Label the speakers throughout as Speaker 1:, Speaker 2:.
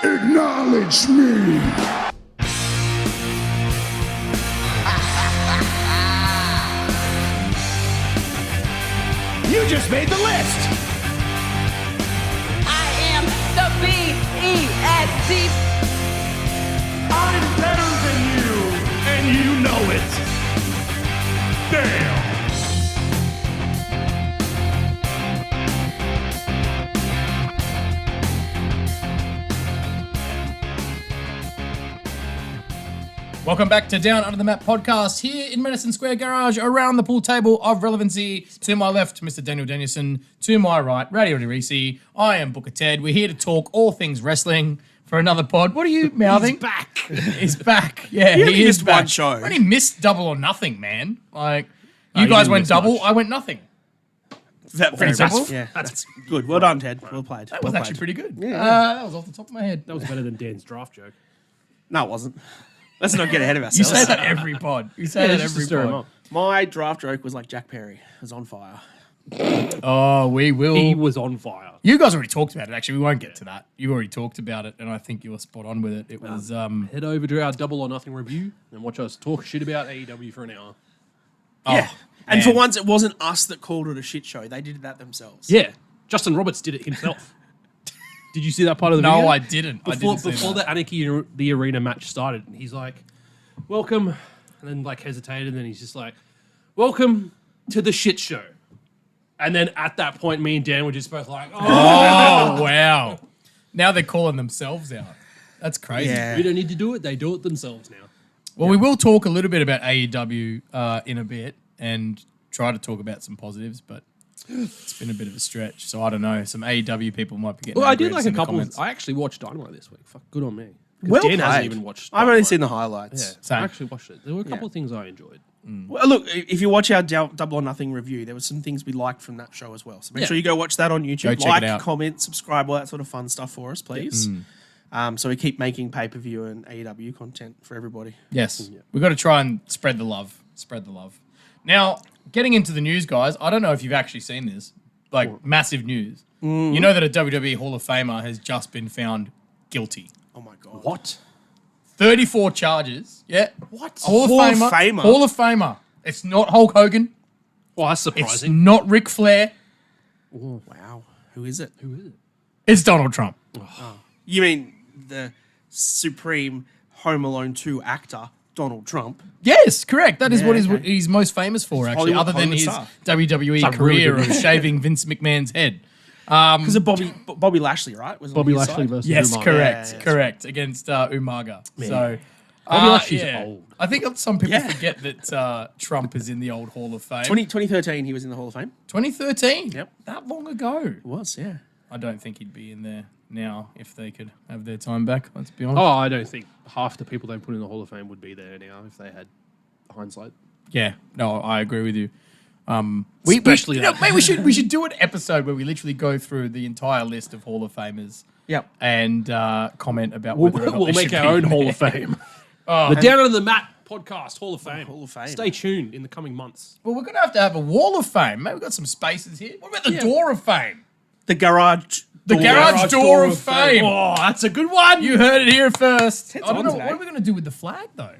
Speaker 1: Acknowledge me.
Speaker 2: You just made the list.
Speaker 3: I am the BEST.
Speaker 2: I'm better than you, and you know it. Damn.
Speaker 4: Welcome back to Down Under the Mat podcast here in Madison Square Garage around the pool table of relevancy. To my left, Mr. Daniel Danielson. To my right, Radio Reece. I am Booker Ted. We're here to talk all things wrestling for another pod. What are you mouthing?
Speaker 5: He's back.
Speaker 4: He's back. Yeah,
Speaker 5: He only
Speaker 4: he is
Speaker 5: missed
Speaker 4: back.
Speaker 5: one show.
Speaker 4: I only missed double or nothing, man. Like, you guys went double, I went nothing.
Speaker 5: Very
Speaker 4: simple.
Speaker 5: much. Yeah, that's good. Well done, Ted. Well played.
Speaker 4: That was actually pretty good.
Speaker 5: Yeah.
Speaker 4: That was off the top of my head.
Speaker 6: That was better than Dan's draft joke.
Speaker 5: No, it wasn't. Let's not get ahead of
Speaker 4: You
Speaker 5: ourselves.
Speaker 4: say that every pod. You say that
Speaker 6: just to
Speaker 4: every
Speaker 6: stir him
Speaker 4: pod.
Speaker 6: up.
Speaker 5: My draft joke was like Jack Perry was on fire.
Speaker 4: Oh, we will.
Speaker 6: He was on fire.
Speaker 4: You guys already talked about it, actually. We won't get to that. You already talked about it, and I think you were spot on with it. It was,
Speaker 6: Head over to our Double or Nothing review and watch us talk shit about AEW for an hour.
Speaker 5: Yeah. And
Speaker 4: man.
Speaker 5: for once, it wasn't us that called it a shit show. They did that themselves.
Speaker 6: Yeah, Justin Roberts did it himself. Did you see that part of the video?
Speaker 4: No, I didn't.
Speaker 6: Before
Speaker 4: see that.
Speaker 6: the Anarchy in the Arena match started, he's like, welcome, and then like hesitated, and then he's just like, welcome to the shit show. And then at that point, me and Dan were just both like,
Speaker 4: Oh, wow. Now they're calling themselves out. That's crazy.
Speaker 5: Yeah.
Speaker 6: we don't need to do it. They do it themselves now.
Speaker 4: Well, we will talk a little bit about AEW in a bit and try to talk about some positives, but it's been a bit of a stretch. So I don't know. Some AEW people might be getting
Speaker 6: Well, I
Speaker 4: angry
Speaker 6: did
Speaker 4: at
Speaker 6: like
Speaker 4: us
Speaker 6: a
Speaker 4: in the
Speaker 6: couple.
Speaker 4: comments.
Speaker 6: I actually watched Dynamite this week. Fuck, good on me. 'Cause
Speaker 5: Well
Speaker 6: Dan hasn't
Speaker 5: played.
Speaker 6: even watched.
Speaker 5: I've only
Speaker 6: Dynamite.
Speaker 5: seen the highlights.
Speaker 6: Yeah,
Speaker 4: Same.
Speaker 6: I actually watched it. There were a couple of things I enjoyed.
Speaker 5: Well, look, if you watch our Double or Nothing review, there were some things we liked from that show as well. So make
Speaker 4: Yeah.
Speaker 5: sure you go watch that on YouTube.
Speaker 4: Go check
Speaker 5: like,
Speaker 4: it out.
Speaker 5: comment, subscribe, all that sort of fun stuff for us, please. So we keep making pay-per-view and AEW content for everybody.
Speaker 4: Yes. We've got to try and spread the love. Spread the love. Now, getting into the news, guys, I don't know if you've actually seen this. Like, massive news. You know that a WWE Hall of Famer has just been found guilty.
Speaker 5: Oh my God.
Speaker 6: What?
Speaker 4: 34 charges. Yeah.
Speaker 5: What?
Speaker 4: Hall of Famer. Hall of Famer. It's not Hulk Hogan.
Speaker 6: Well, that's
Speaker 4: It's
Speaker 6: surprising.
Speaker 4: not Ric Flair.
Speaker 5: Wow. Who is it?
Speaker 6: Who is it?
Speaker 4: It's Donald Trump.
Speaker 5: You mean the supreme Home Alone 2 actor, Donald Trump?
Speaker 4: Yes, correct. That is
Speaker 5: Yeah,
Speaker 4: what
Speaker 5: okay.
Speaker 4: he's most famous for, actually,
Speaker 5: Hollywood-
Speaker 4: other than
Speaker 5: Hollywood
Speaker 4: his
Speaker 5: star.
Speaker 4: WWE
Speaker 6: It's a
Speaker 4: career
Speaker 6: really
Speaker 4: of
Speaker 6: good-
Speaker 4: shaving Vince McMahon's head.
Speaker 5: Because of Bobby Lashley, right? Was on
Speaker 6: Bobby
Speaker 5: his
Speaker 6: Lashley
Speaker 5: side?
Speaker 6: versus
Speaker 4: Yes,
Speaker 6: Umaga.
Speaker 4: correct,
Speaker 5: Yeah,
Speaker 4: correct. Against Umaga. So,
Speaker 6: Bobby Lashley's old.
Speaker 4: I think some people
Speaker 5: Yeah.
Speaker 4: forget that Trump is in the old Hall of Fame.
Speaker 5: 2013, he was in the Hall of Fame.
Speaker 4: 2013.
Speaker 5: Yep.
Speaker 4: That long ago.
Speaker 5: It was, yeah.
Speaker 4: I don't think he'd be in there now if they could have their time back. Let's be honest.
Speaker 6: Oh, I don't think half the people they put in the Hall of Fame would be there now if they had hindsight.
Speaker 4: Yeah, no, I agree with you.
Speaker 6: Especially
Speaker 4: you know,
Speaker 6: that.
Speaker 4: maybe we should do an episode where we literally go through the entire list of Hall of Famers
Speaker 5: Yep.
Speaker 4: and comment about
Speaker 6: We'll,
Speaker 4: whether or not
Speaker 6: we'll
Speaker 4: they
Speaker 6: make
Speaker 4: should
Speaker 6: our
Speaker 4: be
Speaker 6: own
Speaker 4: there.
Speaker 6: Hall of Fame. The Down Under the Mat podcast Hall of Fame.
Speaker 5: Hall of Fame.
Speaker 6: Stay tuned in the coming months.
Speaker 4: Well, we're going to have a Wall of Fame. Maybe we've got some spaces here. What about the
Speaker 6: Yeah.
Speaker 4: Door of Fame?
Speaker 5: The garage.
Speaker 4: The Garage Door of Fame.
Speaker 6: Oh, that's a good one.
Speaker 4: You heard it here first. I don't
Speaker 5: on
Speaker 4: know.
Speaker 5: today.
Speaker 4: What are we going to do with the flag, though?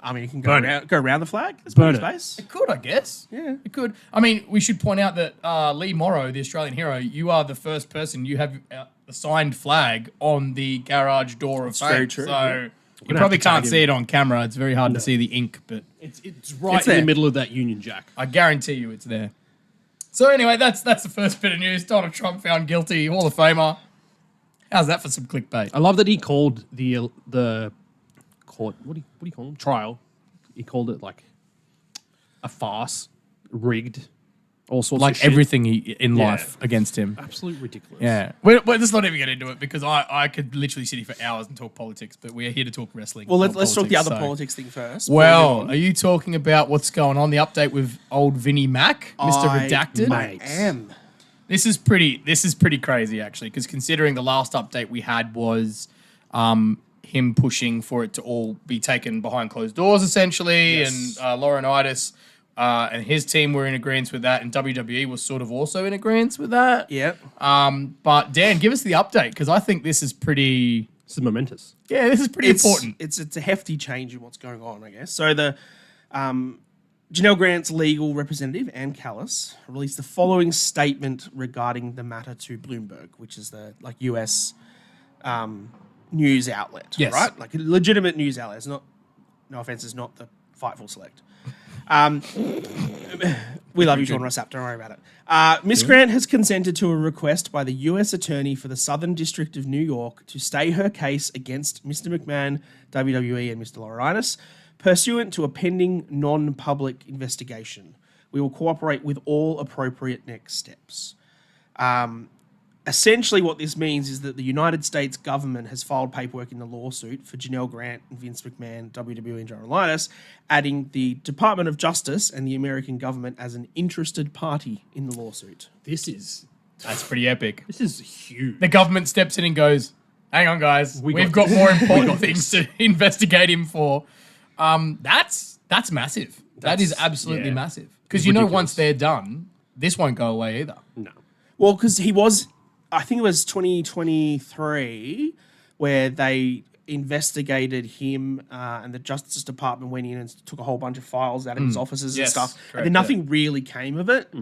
Speaker 5: I mean, you can
Speaker 6: Burn
Speaker 5: go around the flag. There's
Speaker 6: Burn
Speaker 5: plenty
Speaker 6: it.
Speaker 5: of space.
Speaker 4: It could, I guess.
Speaker 5: Yeah.
Speaker 4: It could. I mean, we should point out that Lee Morrow, the Australian hero, you are the first person you have a signed flag on the Garage Door of Fame.
Speaker 5: very true,
Speaker 4: So
Speaker 5: yeah.
Speaker 4: you
Speaker 6: gonna
Speaker 4: probably
Speaker 6: have to tag
Speaker 4: can't
Speaker 6: him.
Speaker 4: see it on camera. It's very hard to see the ink, but
Speaker 6: It's right
Speaker 5: It's
Speaker 6: in the
Speaker 5: there.
Speaker 6: middle of that Union Jack.
Speaker 4: I guarantee you it's there. So anyway, that's the first bit of news. Donald Trump found guilty, Hall of Famer. How's that for some clickbait?
Speaker 6: I love that he called the court. What do you call him? Trial. He called it like a farce, rigged, all sorts of
Speaker 4: Like
Speaker 6: shit.
Speaker 4: everything in
Speaker 6: Yeah.
Speaker 4: life against him.
Speaker 6: Absolute ridiculous.
Speaker 4: Yeah. We're just not even get into it because I could literally sit here for hours and talk politics, but we're here to talk wrestling.
Speaker 5: Well,
Speaker 4: not
Speaker 5: let's talk the other
Speaker 4: so-
Speaker 5: politics thing first.
Speaker 4: Well, are you talking about what's going on? The update with old Vinnie Mac, Mr. Redacted?
Speaker 5: I am.
Speaker 4: This is pretty crazy actually, because considering the last update we had was him pushing for it to all be taken behind closed doors essentially,
Speaker 5: Yes.
Speaker 4: and Laurinaitis and his team were in agreement with that, and WWE was sort of also in agreement with that.
Speaker 5: Yeah.
Speaker 4: But Dan, give us the update, because I think this is pretty...
Speaker 6: This is momentous.
Speaker 4: Yeah, this is pretty important.
Speaker 5: It's a hefty change in what's going on, I guess. So the Janelle Grant's legal representative, Ann Callis, released the following statement regarding the matter to Bloomberg, which is the US news outlet,
Speaker 4: Yes.
Speaker 5: right? Like a legitimate news outlet. It's not, no offense, it's not the Fightful Select. We love you, Sean Rossap. Don't worry about it. Miss Grant has consented to a request by the U.S. Attorney for the Southern District of New York to stay her case against Mr. McMahon, WWE, and Mr. Laurinaitis, pursuant to a pending non-public investigation. We will cooperate with all appropriate next steps. Essentially, what this means is that the United States government has filed paperwork in the lawsuit for Janelle Grant and Vince McMahon, WWE, and John Laurinaitis, adding the Department of Justice and the American government as an interested party in the lawsuit.
Speaker 4: That's pretty epic.
Speaker 6: This is huge.
Speaker 4: The government steps in and goes, hang on, guys. We've got more important things to investigate him for. That's massive. That is absolutely massive. Because once they're done, this won't go away either.
Speaker 6: No.
Speaker 5: Well, because he was, I think it was 2023, where they investigated him and the Justice Department went in and took a whole bunch of files out of his offices and stuff.
Speaker 4: Correct,
Speaker 5: and then nothing really came of it.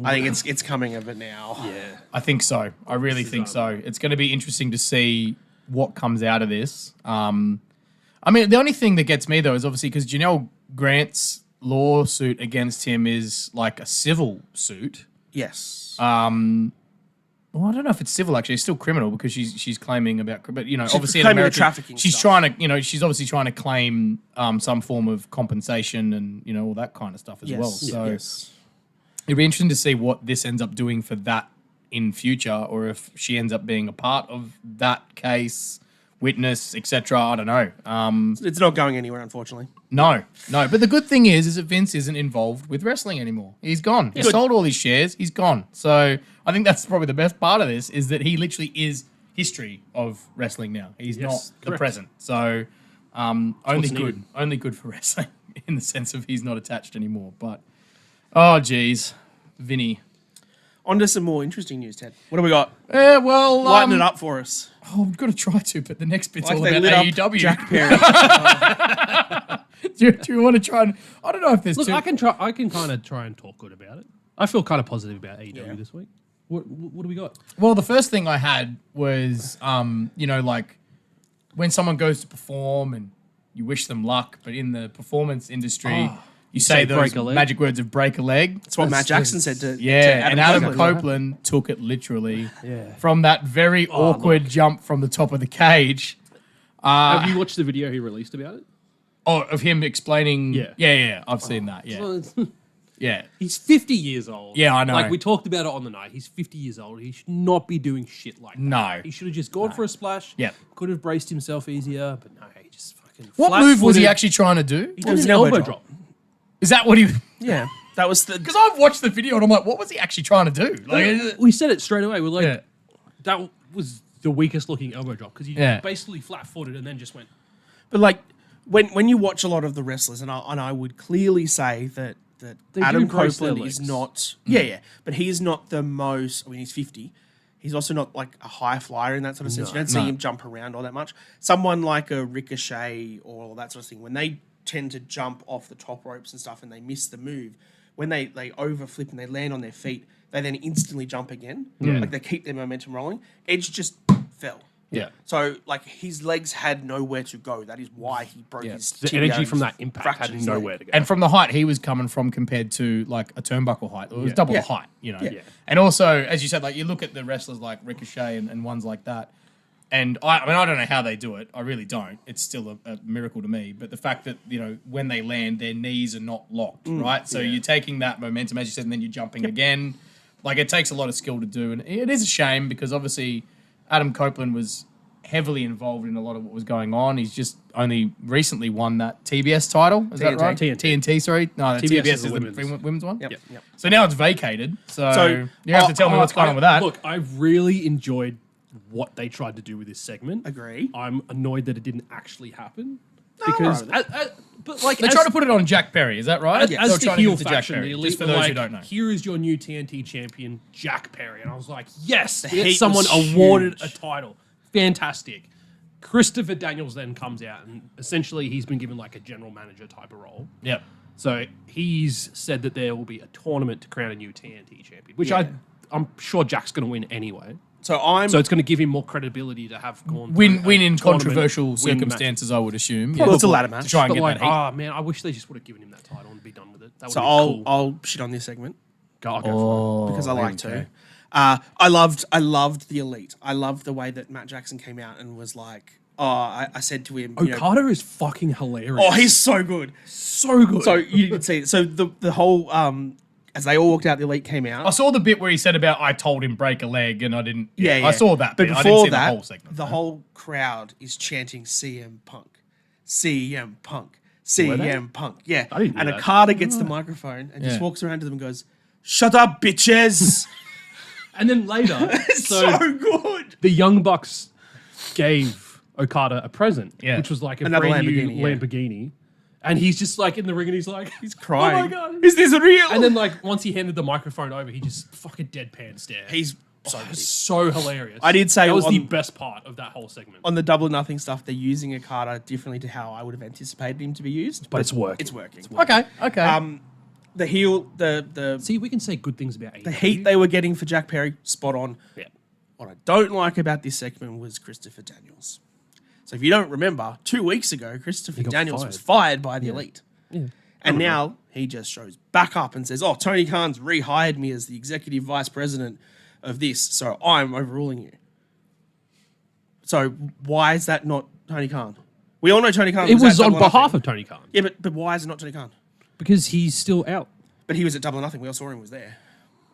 Speaker 5: I think it's coming of it now.
Speaker 6: Yeah.
Speaker 4: I think so. I really think so. It's going to be interesting to see what comes out of this. I mean, the only thing that gets me, though, is obviously because Janelle Grant's lawsuit against him is like a civil suit.
Speaker 5: Yes.
Speaker 4: Well, I don't know if it's civil, actually. It's still criminal because she's claiming about... But, obviously in
Speaker 5: claiming the
Speaker 4: America,
Speaker 5: trafficking
Speaker 4: she's
Speaker 5: stuff.
Speaker 4: trying to... she's obviously trying to claim some form of compensation and, all that kind of stuff as well. So it'd be interesting to see what this ends up doing for that in future, or if she ends up being a part of that case, witness, etc. I don't know.
Speaker 5: It's not going anywhere, unfortunately.
Speaker 4: No. But the good thing is that Vince isn't involved with wrestling anymore. He's gone. He sold all his shares. He's gone. So I think that's probably the best part of this, is that he literally is history of wrestling now. He's not the present. So only good. Only good for wrestling in the sense of he's not attached anymore. But, oh, geez. Vinny.
Speaker 5: On to some more interesting news, Ted. What do we got?
Speaker 4: Yeah, well...
Speaker 5: Lighten it up for us.
Speaker 4: Oh, I've got to try to, but the next bit's
Speaker 5: Like
Speaker 4: all
Speaker 5: they
Speaker 4: about
Speaker 5: lit up
Speaker 4: AEW.
Speaker 5: Jack Perry.
Speaker 4: do you want to try and... I don't know if there's
Speaker 6: Look,
Speaker 4: two...
Speaker 6: I can kind of try and talk good about it. I feel kind of positive about AEW this week. What do we got?
Speaker 4: Well, the first thing I had was, like when someone goes to perform and you wish them luck, but in the performance industry, you say those
Speaker 6: break a leg?
Speaker 4: magic words of break a leg.
Speaker 5: That's what Matt Jackson said to
Speaker 4: And Adam
Speaker 5: Copeland.
Speaker 4: Copeland took it literally from that very awkward jump from the top of the cage.
Speaker 6: Have you watched the video he released about it?
Speaker 4: Oh, of him explaining.
Speaker 6: Yeah.
Speaker 4: Yeah. I've seen that. Yeah.
Speaker 6: Well,
Speaker 4: Yeah.
Speaker 6: he's 50 years old.
Speaker 4: Yeah, I know.
Speaker 6: Like, we talked about it on the night. He's 50 years old. He should not be doing shit like that.
Speaker 4: No.
Speaker 6: He should have just gone for a splash.
Speaker 4: Yep.
Speaker 6: Could have braced himself easier, but no, he just fucking
Speaker 4: What move was he
Speaker 6: flat-footed.
Speaker 4: actually trying to do?
Speaker 6: He did an elbow drop.
Speaker 4: Is that what he...
Speaker 5: Yeah. That was the...
Speaker 4: Because I've watched the video and I'm like, what was he actually trying to do? Like,
Speaker 6: We said it straight away. We're like,
Speaker 4: Yeah.
Speaker 6: that was the weakest looking elbow drop because he basically flat-footed and then just went...
Speaker 5: But like, when you watch a lot of the wrestlers, and I would clearly say that
Speaker 6: They
Speaker 5: Adam
Speaker 6: do brace their
Speaker 5: Copeland is
Speaker 6: legs.
Speaker 5: not... Yeah. But he is not the most... I mean, he's 50. He's also not like a high flyer in that sort of sense. You don't see him jump around all that much. Someone like a Ricochet or that sort of thing, when they tend to jump off the top ropes and stuff and they miss the move, when they overflip and they land on their feet, they then instantly jump again. Like they keep their momentum rolling. Edge just fell.
Speaker 4: Yeah.
Speaker 5: So like his legs had nowhere to go. That is why he broke his
Speaker 6: The
Speaker 5: tibia
Speaker 6: energy
Speaker 5: and
Speaker 6: from that impact
Speaker 5: fractured
Speaker 6: had
Speaker 5: his
Speaker 6: nowhere
Speaker 5: leg.
Speaker 6: to go.
Speaker 4: And from the height he was coming from compared to like a turnbuckle height. It was double
Speaker 5: Yeah.
Speaker 4: the height,
Speaker 5: Yeah.
Speaker 4: And also, as you said, like you look at the wrestlers like Ricochet and ones like that, and I mean, I don't know how they do it. I really don't. It's still a miracle to me. But the fact that, when they land, their knees are not locked, right? So you're taking that momentum, as you said, and then you're jumping again. Like, it takes a lot of skill to do. And it is a shame because, obviously, Adam Copeland was heavily involved in a lot of what was going on. He's just only recently won that TBS title. Is that
Speaker 5: TNT.
Speaker 4: right?
Speaker 6: TNT.
Speaker 4: TNT, sorry. No, the TBS is the
Speaker 6: women's.
Speaker 4: women's one?
Speaker 5: Yep.
Speaker 4: So now it's vacated. So
Speaker 5: So,
Speaker 4: you have to tell me what's going on with that.
Speaker 6: Look, I really enjoyed what they tried to do with this segment.
Speaker 5: Agree.
Speaker 6: I'm annoyed that it didn't actually happen. because
Speaker 5: right
Speaker 6: but like
Speaker 4: They try to put it on Jack Perry, is that right?
Speaker 6: as
Speaker 4: They were
Speaker 6: the
Speaker 4: trying to
Speaker 6: heel
Speaker 4: give it to Jack
Speaker 6: faction,
Speaker 4: Perry,
Speaker 6: the
Speaker 4: just
Speaker 6: elite
Speaker 4: for
Speaker 6: were
Speaker 4: those
Speaker 6: like,
Speaker 4: who don't know.
Speaker 6: here is your new TNT champion, Jack Perry, and I was like, yes,
Speaker 5: heat was
Speaker 6: someone awarded a
Speaker 5: huge.
Speaker 6: title, fantastic. Christopher Daniels then comes out, and essentially he's been given like a general manager type of role.
Speaker 4: Yep.
Speaker 6: So he's said that there will be a tournament to crown a new TNT champion, which
Speaker 5: Yeah.
Speaker 6: I'm sure Jack's going to win anyway.
Speaker 5: So
Speaker 6: it's going to give him more credibility to have gone
Speaker 4: Win
Speaker 6: through a
Speaker 4: in
Speaker 6: tournament,
Speaker 4: controversial
Speaker 6: win
Speaker 4: circumstances, I would assume.
Speaker 5: Well, it's a ladder match.
Speaker 4: To try and
Speaker 6: But
Speaker 4: get
Speaker 6: like,
Speaker 4: that heat.
Speaker 6: oh man, I wish they just would have given him that title and be done with it. That would
Speaker 5: So
Speaker 6: be
Speaker 5: I'll
Speaker 6: cool.
Speaker 5: I'll shit on this segment
Speaker 6: I'll go for it.
Speaker 5: because I like
Speaker 4: okay.
Speaker 5: to. I loved the Elite. I loved the way that Matt Jackson came out and was like, I said to him, you know,
Speaker 6: Okada is fucking hilarious.
Speaker 5: oh, he's so good.
Speaker 6: so good.
Speaker 5: So you didn't see it. So the whole as they all walked out, the Elite came out.
Speaker 4: I saw the bit where he said about I told him break a leg and I didn't.
Speaker 5: Yeah.
Speaker 4: I saw that
Speaker 5: But
Speaker 4: bit. I
Speaker 5: before
Speaker 4: didn't see
Speaker 5: that,
Speaker 4: the whole segment.
Speaker 5: the whole crowd is chanting CM Punk, CM Punk, CM Punk. Yeah.
Speaker 6: I didn't hear
Speaker 5: And
Speaker 6: that.
Speaker 5: Okada gets the microphone and just
Speaker 4: Yeah.
Speaker 5: walks around to them and goes, "Shut up, bitches."
Speaker 6: and then later,
Speaker 5: It's
Speaker 6: so
Speaker 5: so good.
Speaker 6: the Young Bucks gave Okada a present,
Speaker 4: Yeah.
Speaker 6: which was like a
Speaker 5: Another
Speaker 6: brand new
Speaker 5: Lamborghini, yeah.
Speaker 6: Lamborghini. And he's just like in the ring and he's like,
Speaker 5: He's crying.
Speaker 6: Oh my God.
Speaker 5: Is this real?
Speaker 6: And then like once he handed the microphone over, he just fucking deadpan stared.
Speaker 5: he's so
Speaker 6: It's
Speaker 5: good.
Speaker 6: so hilarious.
Speaker 5: I did say
Speaker 6: that was the
Speaker 5: on-
Speaker 6: best part of that whole segment.
Speaker 5: On the Double or Nothing stuff, they're using Okada differently to how I would have anticipated him to be used.
Speaker 6: But it's working.
Speaker 5: It's working.
Speaker 4: Okay.
Speaker 5: The heel, the
Speaker 6: See, we can say good things about
Speaker 5: the heat they were getting for Jack Perry, spot on.
Speaker 6: Yeah.
Speaker 5: What I don't like about this segment was Christopher Daniels. So if you don't remember, 2 weeks ago, Christopher
Speaker 6: got
Speaker 5: Daniels
Speaker 6: fired.
Speaker 5: was fired by the Elite.
Speaker 6: Yeah.
Speaker 5: And now he just shows back up and says, "Oh, Tony Khan's rehired me as the executive vice president of this, so I'm overruling you." So why is that not Tony Khan? We all know Tony Khan.
Speaker 6: It was
Speaker 5: at
Speaker 6: on
Speaker 5: Double or
Speaker 6: behalf
Speaker 5: Nothing.
Speaker 6: of Tony Khan.
Speaker 5: Yeah, but why is it not Tony Khan?
Speaker 6: Because he's still out.
Speaker 5: But he was at Double or Nothing. We all saw him was there.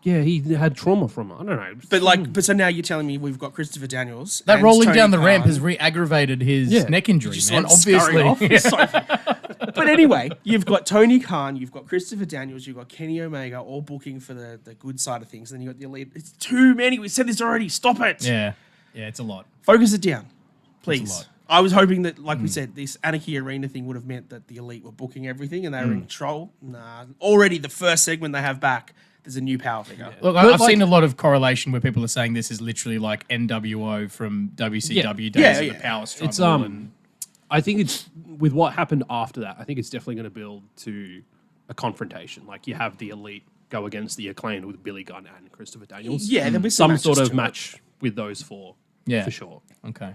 Speaker 6: Yeah, he had trauma from it. I don't know.
Speaker 5: But so now you're telling me we've got Christopher Daniels.
Speaker 4: That
Speaker 5: and
Speaker 4: rolling
Speaker 5: Tony
Speaker 4: down the ramp
Speaker 5: Khan.
Speaker 4: has re-aggravated his
Speaker 6: Yeah.
Speaker 4: neck injury,
Speaker 5: Just
Speaker 4: man.
Speaker 5: saw him scurrying
Speaker 4: Obviously.
Speaker 5: off. It's so- But anyway, you've got Tony Khan, you've got Christopher Daniels, you've got Kenny Omega, all booking for the good side of things. And then you've got the Elite. It's too many. We said this already. Stop it.
Speaker 4: Yeah. Yeah, it's a lot.
Speaker 5: Focus it down, please.
Speaker 4: lot.
Speaker 5: I was hoping that, like we said, this Anarchy Arena thing would have meant that the Elite were booking everything and they were in control. Nah. Already the first segment they have back, there's a new power figure.
Speaker 4: Look,
Speaker 6: But
Speaker 4: I've
Speaker 6: like-
Speaker 4: seen a lot of correlation where people are saying this is literally like NWO from WCW days
Speaker 5: Yeah,
Speaker 4: of
Speaker 5: yeah.
Speaker 4: the power struggle.
Speaker 6: It's
Speaker 4: and
Speaker 6: I think it's with what happened after that. I think it's definitely going to build to a confrontation. Like you have the Elite go against the Acclaimed with Billy Gunn and Christopher Daniels.
Speaker 5: Yeah, there'll be some
Speaker 6: some sort
Speaker 5: matches
Speaker 6: of
Speaker 5: to it.
Speaker 6: match with those four.
Speaker 4: Yeah.
Speaker 6: for sure.
Speaker 4: Okay.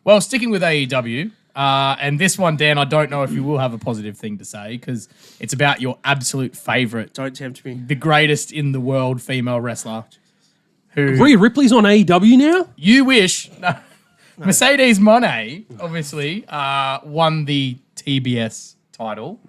Speaker 4: Well, sticking with AEW, and this one, Dan, I don't know if you will have a positive thing to say because it's about your absolute favorite,
Speaker 5: Don't tempt me.
Speaker 4: the greatest in the world female wrestler, who
Speaker 6: Rhea Ripley's on AEW now.
Speaker 4: you wish. Mercedes Moné, obviously, won the TBS title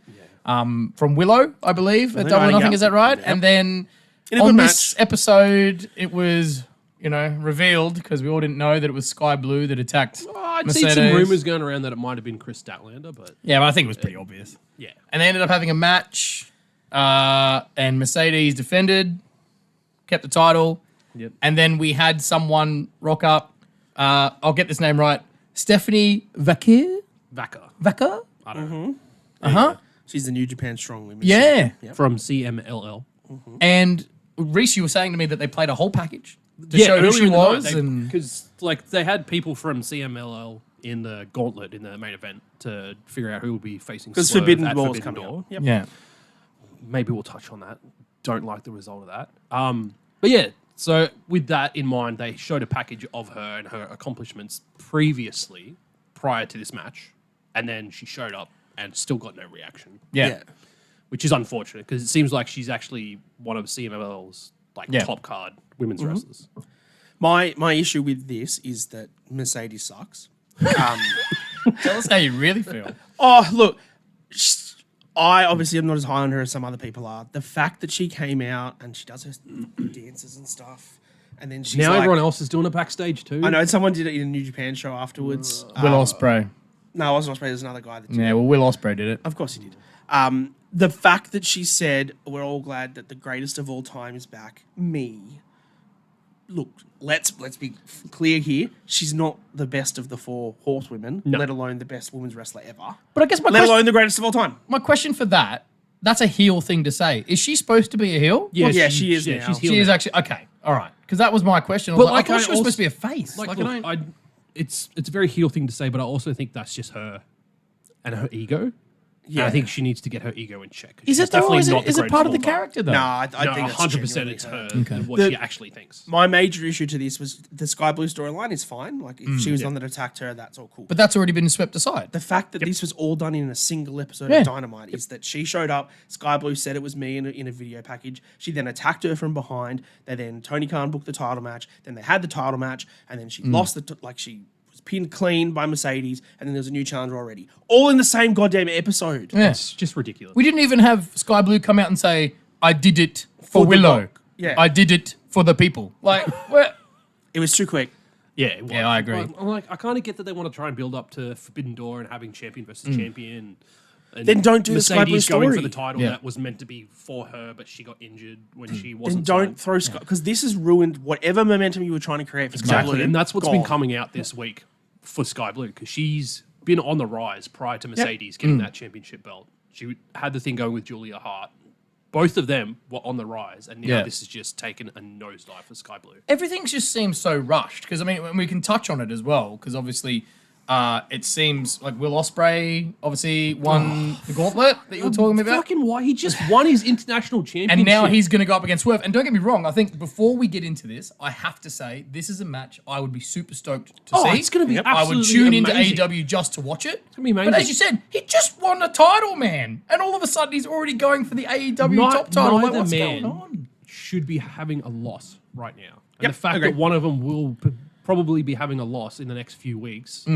Speaker 4: from Willow, I believe, at Double or
Speaker 5: right,
Speaker 4: Nothing.
Speaker 5: yeah.
Speaker 4: Is that right? And then
Speaker 5: In a
Speaker 4: on
Speaker 5: good
Speaker 4: this episode, it was revealed because we all didn't know that it was Sky Blue that attacked
Speaker 6: I'd
Speaker 4: Mercedes.
Speaker 6: seen some rumors going around that it might have been Chris Statlander, but
Speaker 4: Yeah, but I think it was pretty obvious.
Speaker 6: yeah.
Speaker 4: And they ended up having a match, and Mercedes defended, kept the title,
Speaker 6: Yep.
Speaker 4: and then we had someone rock up. I'll get this name right. Stephanie Vaquer?
Speaker 6: Vaca.
Speaker 4: Vaca?
Speaker 6: I don't
Speaker 4: Uh-huh.
Speaker 5: She's the New Japan Strong Women's
Speaker 4: Yeah.
Speaker 6: know. From CMLL.
Speaker 4: And Reece, you were saying to me that they played a whole package to show who she was. And
Speaker 6: because like they had people from CMLL in the gauntlet in the main event to figure out who would be facing.
Speaker 5: Because
Speaker 6: Swerve
Speaker 5: Forbidden
Speaker 6: at
Speaker 5: Door is
Speaker 6: Forbidden
Speaker 5: coming
Speaker 6: Door.
Speaker 5: up. Yep.
Speaker 4: yeah.
Speaker 6: Maybe we'll touch on that. Don't like the result of that. But yeah, so with that in mind, they showed a package of her and her accomplishments previously, prior to this match, and then she showed up and still got no reaction,
Speaker 4: Yeah.
Speaker 6: which is unfortunate because it seems like she's actually one of CMLL's
Speaker 4: Yeah.
Speaker 6: top card women's wrestlers.
Speaker 5: My issue with this is that Mercedes sucks.
Speaker 4: Tell us how you really feel.
Speaker 5: Oh, look, I obviously am not as high on her as some other people are. The fact that she came out and she does her dances and stuff, and then she's
Speaker 6: Now
Speaker 5: like,
Speaker 6: everyone else is doing it backstage too.
Speaker 5: I know someone did it in a New Japan show afterwards.
Speaker 4: Will Ospreay.
Speaker 5: No, I wasn't. There's another guy that did
Speaker 4: Yeah,
Speaker 5: it.
Speaker 4: well, Will Ospreay did it.
Speaker 5: Of course he did. The fact that she said, "We're all glad that the greatest of all time is back," me. look, let's be clear here. She's not the best of the 4 horsewomen, let alone the best women's wrestler ever.
Speaker 4: But I guess
Speaker 5: let alone the greatest of all time.
Speaker 4: my question for that's a heel thing to say. Is she supposed to be a heel?
Speaker 6: Yeah,
Speaker 5: Well, yeah, she is now.
Speaker 6: She's heel
Speaker 4: She is
Speaker 6: now.
Speaker 4: actually okay. All right, because that was my question. I was
Speaker 6: But
Speaker 4: like, I
Speaker 6: like,
Speaker 4: thought she
Speaker 6: I
Speaker 4: was
Speaker 6: also-
Speaker 4: supposed to be a face.
Speaker 6: Like,
Speaker 4: Like,
Speaker 6: look, it's a very heel thing to say, but I also think that's just her and her ego. Yeah, I think she needs to get her ego in check.
Speaker 4: is it though? Or is it part of the character though?
Speaker 5: No, I
Speaker 6: No,
Speaker 5: think that's
Speaker 6: 100%.
Speaker 5: genuinely
Speaker 6: It's
Speaker 5: her.
Speaker 6: her. What she actually thinks.
Speaker 5: My major issue to this was the Sky Blue storyline is fine. Like, if she was the one that attacked her, that's all cool.
Speaker 4: But that's already been swept aside.
Speaker 5: The fact that this was all done in a single episode
Speaker 4: Yeah.
Speaker 5: of Dynamite is that she showed up, Sky Blue said it was me in a video package. She then attacked her from behind. Tony Khan booked the title match. Then they had the title match, and then she lost she was pinned clean by Mercedes, and then there was a new challenger already. All in the same goddamn episode.
Speaker 4: Yeah.
Speaker 6: It's just ridiculous.
Speaker 4: We didn't even have Sky Blue come out and say, "I did it for
Speaker 5: the
Speaker 4: Willow.
Speaker 5: block." Yeah.
Speaker 4: I did it for the people." Like,
Speaker 5: It was too quick.
Speaker 6: Yeah, it was.
Speaker 4: Yeah, I agree.
Speaker 6: I'm like, I kind of get that they want to try and build up to Forbidden Door and having champion versus champion. And
Speaker 5: Then don't do the Sky Blue
Speaker 6: Mercedes going for
Speaker 5: story.
Speaker 6: the title
Speaker 4: Yeah.
Speaker 6: that was meant to be for her, but she got injured when she
Speaker 5: Then
Speaker 6: wasn't.
Speaker 5: don't throw Sky, because this has ruined whatever momentum you were trying to create for Sky
Speaker 6: Exactly,
Speaker 5: Blue.
Speaker 6: and that's what's been
Speaker 5: Gone.
Speaker 6: coming out this week for Sky Blue because she's been on the rise prior to Mercedes getting that championship belt. She had the thing going with Julia Hart. Both of them were on the rise, and now
Speaker 4: Yeah.
Speaker 6: this has just taken a nosedive for Sky Blue.
Speaker 4: everything just seems so rushed. Because I mean, we can touch on it as well. Because obviously, it seems like Will Ospreay obviously won the gauntlet that you were talking about.
Speaker 6: Fucking why? He just won his international championship.
Speaker 4: And now he's going to go up against Swerve. And don't get me wrong, I think before we get into this, I have to say this is a match I would be super stoked to see.
Speaker 6: it's gonna be
Speaker 4: I would
Speaker 6: absolutely
Speaker 4: tune into
Speaker 6: amazing.
Speaker 4: AEW just to watch it. It's
Speaker 6: gonna be amazing.
Speaker 4: But as you said, he just won a title, man. And all of a sudden, he's already going for the AEW top title. Like,
Speaker 6: Neither
Speaker 4: what's
Speaker 6: man
Speaker 4: going on?
Speaker 6: should be having a loss right now. And
Speaker 5: Yep,
Speaker 6: the fact
Speaker 5: agree.
Speaker 6: that one of them will probably be having a loss in the next few weeks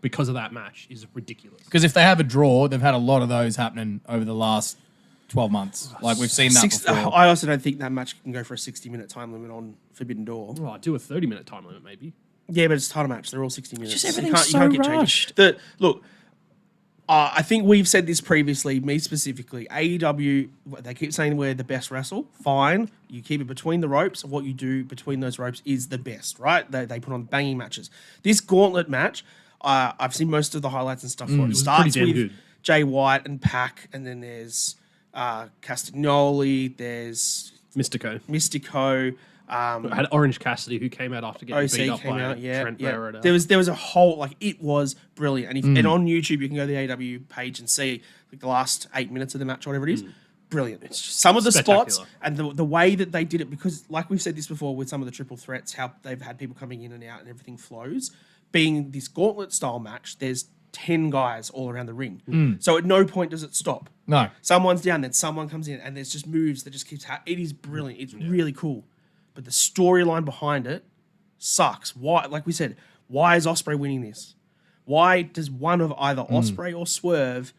Speaker 6: because of that match is ridiculous.
Speaker 4: Because if they have a draw, they've had a lot of those happening over the last 12 months. Like, we've seen that before.
Speaker 5: I also don't think that match can go for a 60-minute time limit on Forbidden Door.
Speaker 6: Well, I'd do a 30-minute time limit maybe.
Speaker 5: Yeah, but it's a title match. They're all 60 minutes.
Speaker 4: Just
Speaker 5: You
Speaker 4: everything's
Speaker 5: can't
Speaker 4: so
Speaker 5: get changed.
Speaker 4: rushed.
Speaker 5: Look, I think we've said this previously, me specifically. AEW, they keep saying we're the best wrestle. Fine. You keep it between the ropes. What you do between those ropes is the best, right? They put on banging matches. This gauntlet match, I've seen most of the highlights and stuff for it. It
Speaker 6: was
Speaker 5: starts
Speaker 6: pretty damn
Speaker 5: with
Speaker 6: good.
Speaker 5: Jay White and Pac, and then there's Castagnoli, there's
Speaker 6: Mystico.
Speaker 5: Mystico,
Speaker 6: Had Orange Cassidy who came out after getting beat
Speaker 5: OC
Speaker 6: up
Speaker 5: came
Speaker 6: by
Speaker 5: out, yeah.
Speaker 6: Trent
Speaker 5: yeah.
Speaker 6: Barrett.
Speaker 5: There was a whole, like, it was brilliant. And on YouTube, you can go to the AW page and see like the last 8 minutes of the match or whatever it is. Brilliant. It's just some of the spots
Speaker 6: spectacular.
Speaker 5: and the way that they did it, because like we've said this before with some of the triple threats, how they've had people coming in and out and everything flows. Being this gauntlet style match, there's 10 guys all around the ring. So at no point does it stop.
Speaker 4: No.
Speaker 5: Someone's down, then someone comes in, and there's just moves that just keeps happening. It is brilliant. It's really cool. But the storyline behind it sucks. Why? Like we said, why is Ospreay winning this? Why does one of either Ospreay or Swerve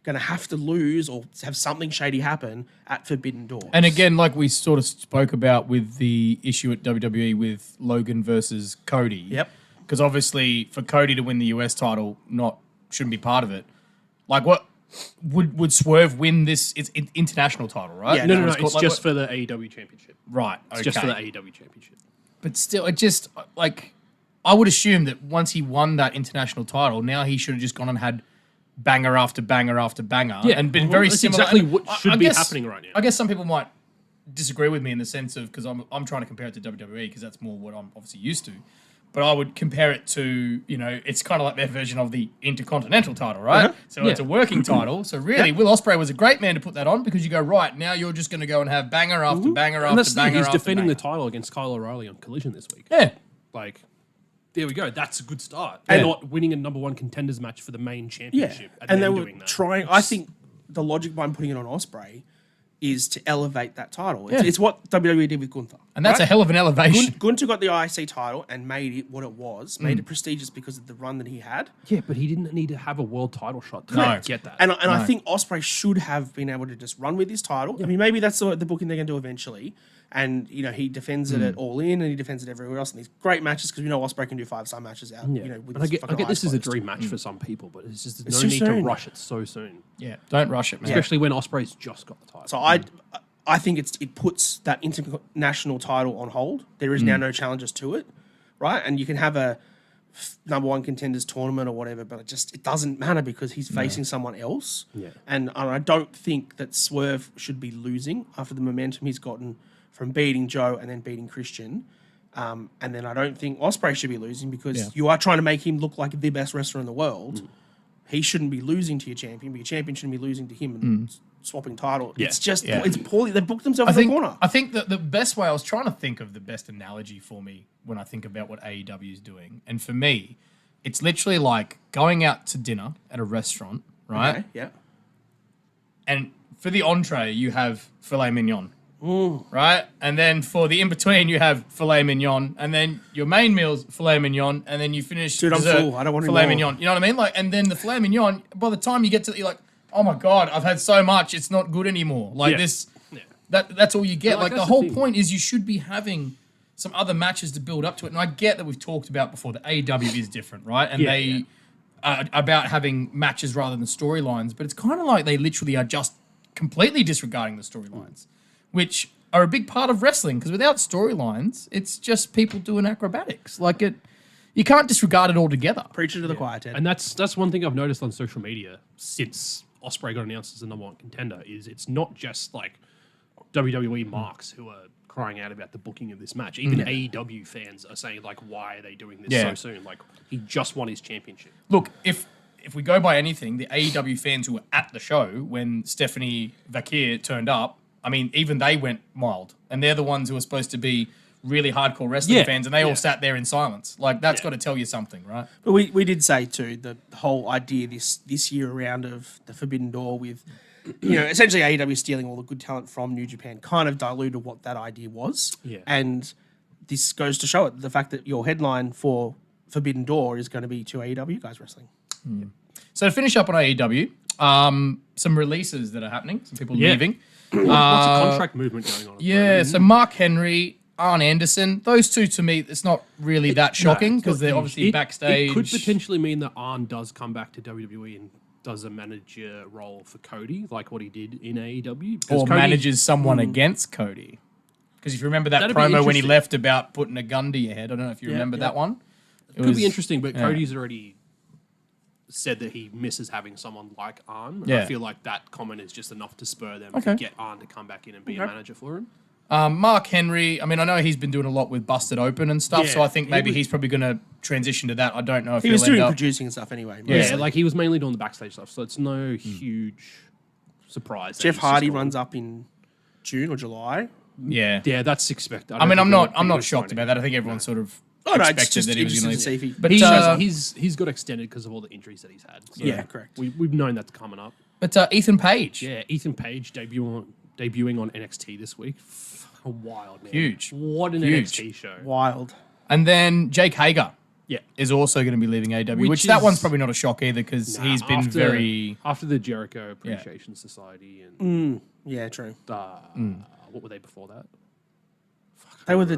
Speaker 5: going to have to lose or have something shady happen at Forbidden Door?
Speaker 4: And again, like we sort of spoke about with the issue at WWE with Logan versus Cody.
Speaker 5: Yep.
Speaker 4: Because obviously for Cody to win the US title shouldn't be part of it. Like, what would Swerve win this? It's international title, right?
Speaker 5: Yeah,
Speaker 6: No,
Speaker 5: no,
Speaker 6: it's
Speaker 4: called-
Speaker 6: just for the AEW championship.
Speaker 4: right. Okay.
Speaker 6: It's just for the AEW championship.
Speaker 4: But still, it just like I would assume that once he won that international title, now he should have just gone and had banger after banger after banger,
Speaker 6: Yeah,
Speaker 4: and been
Speaker 6: well,
Speaker 4: very
Speaker 6: that's
Speaker 4: similar.
Speaker 6: exactly
Speaker 4: And
Speaker 6: what should be happening right now.
Speaker 4: I guess some people might disagree with me in the sense of, because I'm trying to compare it to WWE because that's more what I'm obviously used to. But I would compare it to, it's kind of like their version of the Intercontinental title, right? So it's a working title. So really, Will Ospreay was a great man to put that on, because you go, right, now you're just going to go and have banger after banger
Speaker 6: And
Speaker 4: after
Speaker 6: that's the thing,
Speaker 4: banger
Speaker 6: he's
Speaker 4: after
Speaker 6: defending
Speaker 4: banger.
Speaker 6: the title against Kyle O'Reilly on Collision this week.
Speaker 4: Yeah.
Speaker 6: Like, there we go. That's a good start.
Speaker 4: Yeah.
Speaker 6: They're not winning a number one contenders match for the main
Speaker 5: Yeah.
Speaker 6: championship.
Speaker 5: And they
Speaker 6: then
Speaker 5: were
Speaker 6: doing that.
Speaker 5: trying, I think the logic behind putting it on Ospreay is to elevate that title. It's what WWE did with Gunther.
Speaker 4: And that's
Speaker 5: right?
Speaker 4: a hell of an elevation.
Speaker 5: Gunther got the IC title and made it what it was, made it prestigious because of the run that he had.
Speaker 6: Yeah, but he didn't need to have a world title shot to
Speaker 4: No.
Speaker 6: get that.
Speaker 5: And I think Ospreay should have been able to just run with his title. I mean, maybe that's the booking they're going to do eventually. And, he defends it at All In and he defends it everywhere else. And these great matches, because we know Ospreay can do 5-star matches out,
Speaker 6: yeah.
Speaker 5: with
Speaker 6: And I
Speaker 5: his
Speaker 6: get
Speaker 5: fucking
Speaker 6: this
Speaker 5: eyes
Speaker 6: is a
Speaker 5: closed.
Speaker 6: dream match for some people, but it's just
Speaker 5: It's
Speaker 6: no
Speaker 5: too
Speaker 6: need to
Speaker 5: soon.
Speaker 6: rush it so soon.
Speaker 4: Yeah, don't rush it, man.
Speaker 6: Especially when Ospreay's just got the title.
Speaker 5: So I think it puts that international title on hold. There is now no challenges to it, right? And you can have a number one contenders tournament or whatever, but it doesn't matter because he's facing someone else.
Speaker 6: Yeah.
Speaker 5: And I don't think that Swerve should be losing after the momentum he's gotten from beating Joe and then beating Christian. And then I don't think Ospreay should be losing because you are trying to make him look like the best wrestler in the world. He shouldn't be losing to your champion, but your champion shouldn't be losing to him and swapping title.
Speaker 6: Yeah.
Speaker 5: It's just,
Speaker 4: Yeah.
Speaker 5: it's poorly. They booked themselves in the corner.
Speaker 4: I think that the best way, I was trying to think of the best analogy for me when I think about what AEW is doing. And for me, it's literally like going out to dinner at a restaurant, right?
Speaker 5: Okay, yeah.
Speaker 4: And for the entree, you have filet mignon, right? And then for the in-between, you have filet mignon. And then your main meal's filet mignon. And then you finish
Speaker 5: Dude, I'm
Speaker 4: dessert,
Speaker 5: full. I don't want any
Speaker 4: filet
Speaker 5: more.
Speaker 4: mignon. You know what I mean? Like, and then the filet mignon, by the time you get to, you're like, oh my God, I've had so much, it's not good anymore. Like
Speaker 6: Yeah.
Speaker 4: this,
Speaker 6: Yeah.
Speaker 4: that's all you get. Like the
Speaker 6: that's the
Speaker 4: whole
Speaker 6: thing.
Speaker 4: point is you should be having some other matches to build up to it. And I get that we've talked about before that AEW is different, right? And they are about having matches rather than storylines, but it's kind of like they literally are just completely disregarding the storylines, which are a big part of wrestling because without storylines, it's just people doing acrobatics. Like you can't disregard it altogether.
Speaker 5: Preaching to the choir, Ted.
Speaker 6: And that's one thing I've noticed on social media since Ospreay got announced as the number one contender is it's not just like WWE marks who are crying out about the booking of this match. Even AEW fans are saying like, why are they doing this so soon? Like he just won his championship.
Speaker 4: Look, if we go by anything, the AEW fans who were at the show when Stephanie Vakir turned up, I mean, even they went mild. And they're the ones who are supposed to be really hardcore wrestling fans, and they all sat there in silence. Like, that's got to tell you something, right?
Speaker 5: But we did say, too, the whole idea this year around of the Forbidden Door with, essentially AEW stealing all the good talent from New Japan kind of diluted what that idea was.
Speaker 6: Yeah.
Speaker 5: And this goes to show it, the fact that your headline for Forbidden Door is going to be two AEW guys wrestling.
Speaker 4: So to finish up on AEW, some releases that are happening, some people leaving.
Speaker 6: Lots of contract movement going on. At the moment.
Speaker 4: So Mark Henry, Arn Anderson, those two to me, it's not really that shocking because they're obviously backstage.
Speaker 6: It could potentially mean that Arn does come back to WWE and does a manager role for Cody, like what he did in AEW. Because
Speaker 4: or
Speaker 6: Cody,
Speaker 4: manages someone against Cody. Because if you remember that
Speaker 6: That'd be
Speaker 4: promo when he
Speaker 6: interesting.
Speaker 4: left about putting a gun to your head, I don't know if you remember that one. It
Speaker 6: could
Speaker 4: was-
Speaker 6: be interesting, but
Speaker 4: yeah.
Speaker 6: Cody's already said that he misses having someone like Arn. And
Speaker 4: Yeah.
Speaker 6: I feel like that comment is just enough to spur them
Speaker 4: Okay.
Speaker 6: to get Arn to come back in and be a manager for him.
Speaker 4: Mark Henry, I mean, I know he's been doing a lot with Busted Open and stuff,
Speaker 6: Yeah,
Speaker 4: so I think
Speaker 6: he
Speaker 4: maybe
Speaker 6: was-
Speaker 4: he's probably going to transition to that. I don't know if
Speaker 5: He was
Speaker 4: he'll end
Speaker 5: doing
Speaker 4: up-
Speaker 5: producing and stuff anyway.
Speaker 6: Yeah,
Speaker 5: mostly.
Speaker 6: like he was mainly doing the backstage stuff, so it's no huge surprise. that
Speaker 5: Jeff
Speaker 6: he's just
Speaker 5: Hardy
Speaker 6: gone.
Speaker 5: runs up in June or July.
Speaker 4: Yeah.
Speaker 6: Yeah, that's expected.
Speaker 4: I mean, I'm not shocked about that. I think everyone sort of
Speaker 5: Oh, no, it's
Speaker 4: expected
Speaker 5: just
Speaker 4: that he was going
Speaker 5: interesting to see if he...
Speaker 4: But
Speaker 6: He's got extended because of all the injuries that he's had. So
Speaker 5: Yeah, correct.
Speaker 6: We've known that's coming up.
Speaker 4: Ethan Page,
Speaker 6: Yeah, Ethan Page debuting on NXT this week. Fucking wild, man.
Speaker 4: Huge.
Speaker 6: What an
Speaker 4: Huge.
Speaker 6: NXT show.
Speaker 5: Wild.
Speaker 4: and then Jake Hager
Speaker 6: Yeah.
Speaker 4: is also going to be leaving AW,
Speaker 6: Which
Speaker 4: which that
Speaker 6: is-
Speaker 4: one's probably not a shock either because he's been very.
Speaker 6: after the Jericho Appreciation Society and
Speaker 5: Yeah, true.
Speaker 6: what were they before that?
Speaker 5: They were the...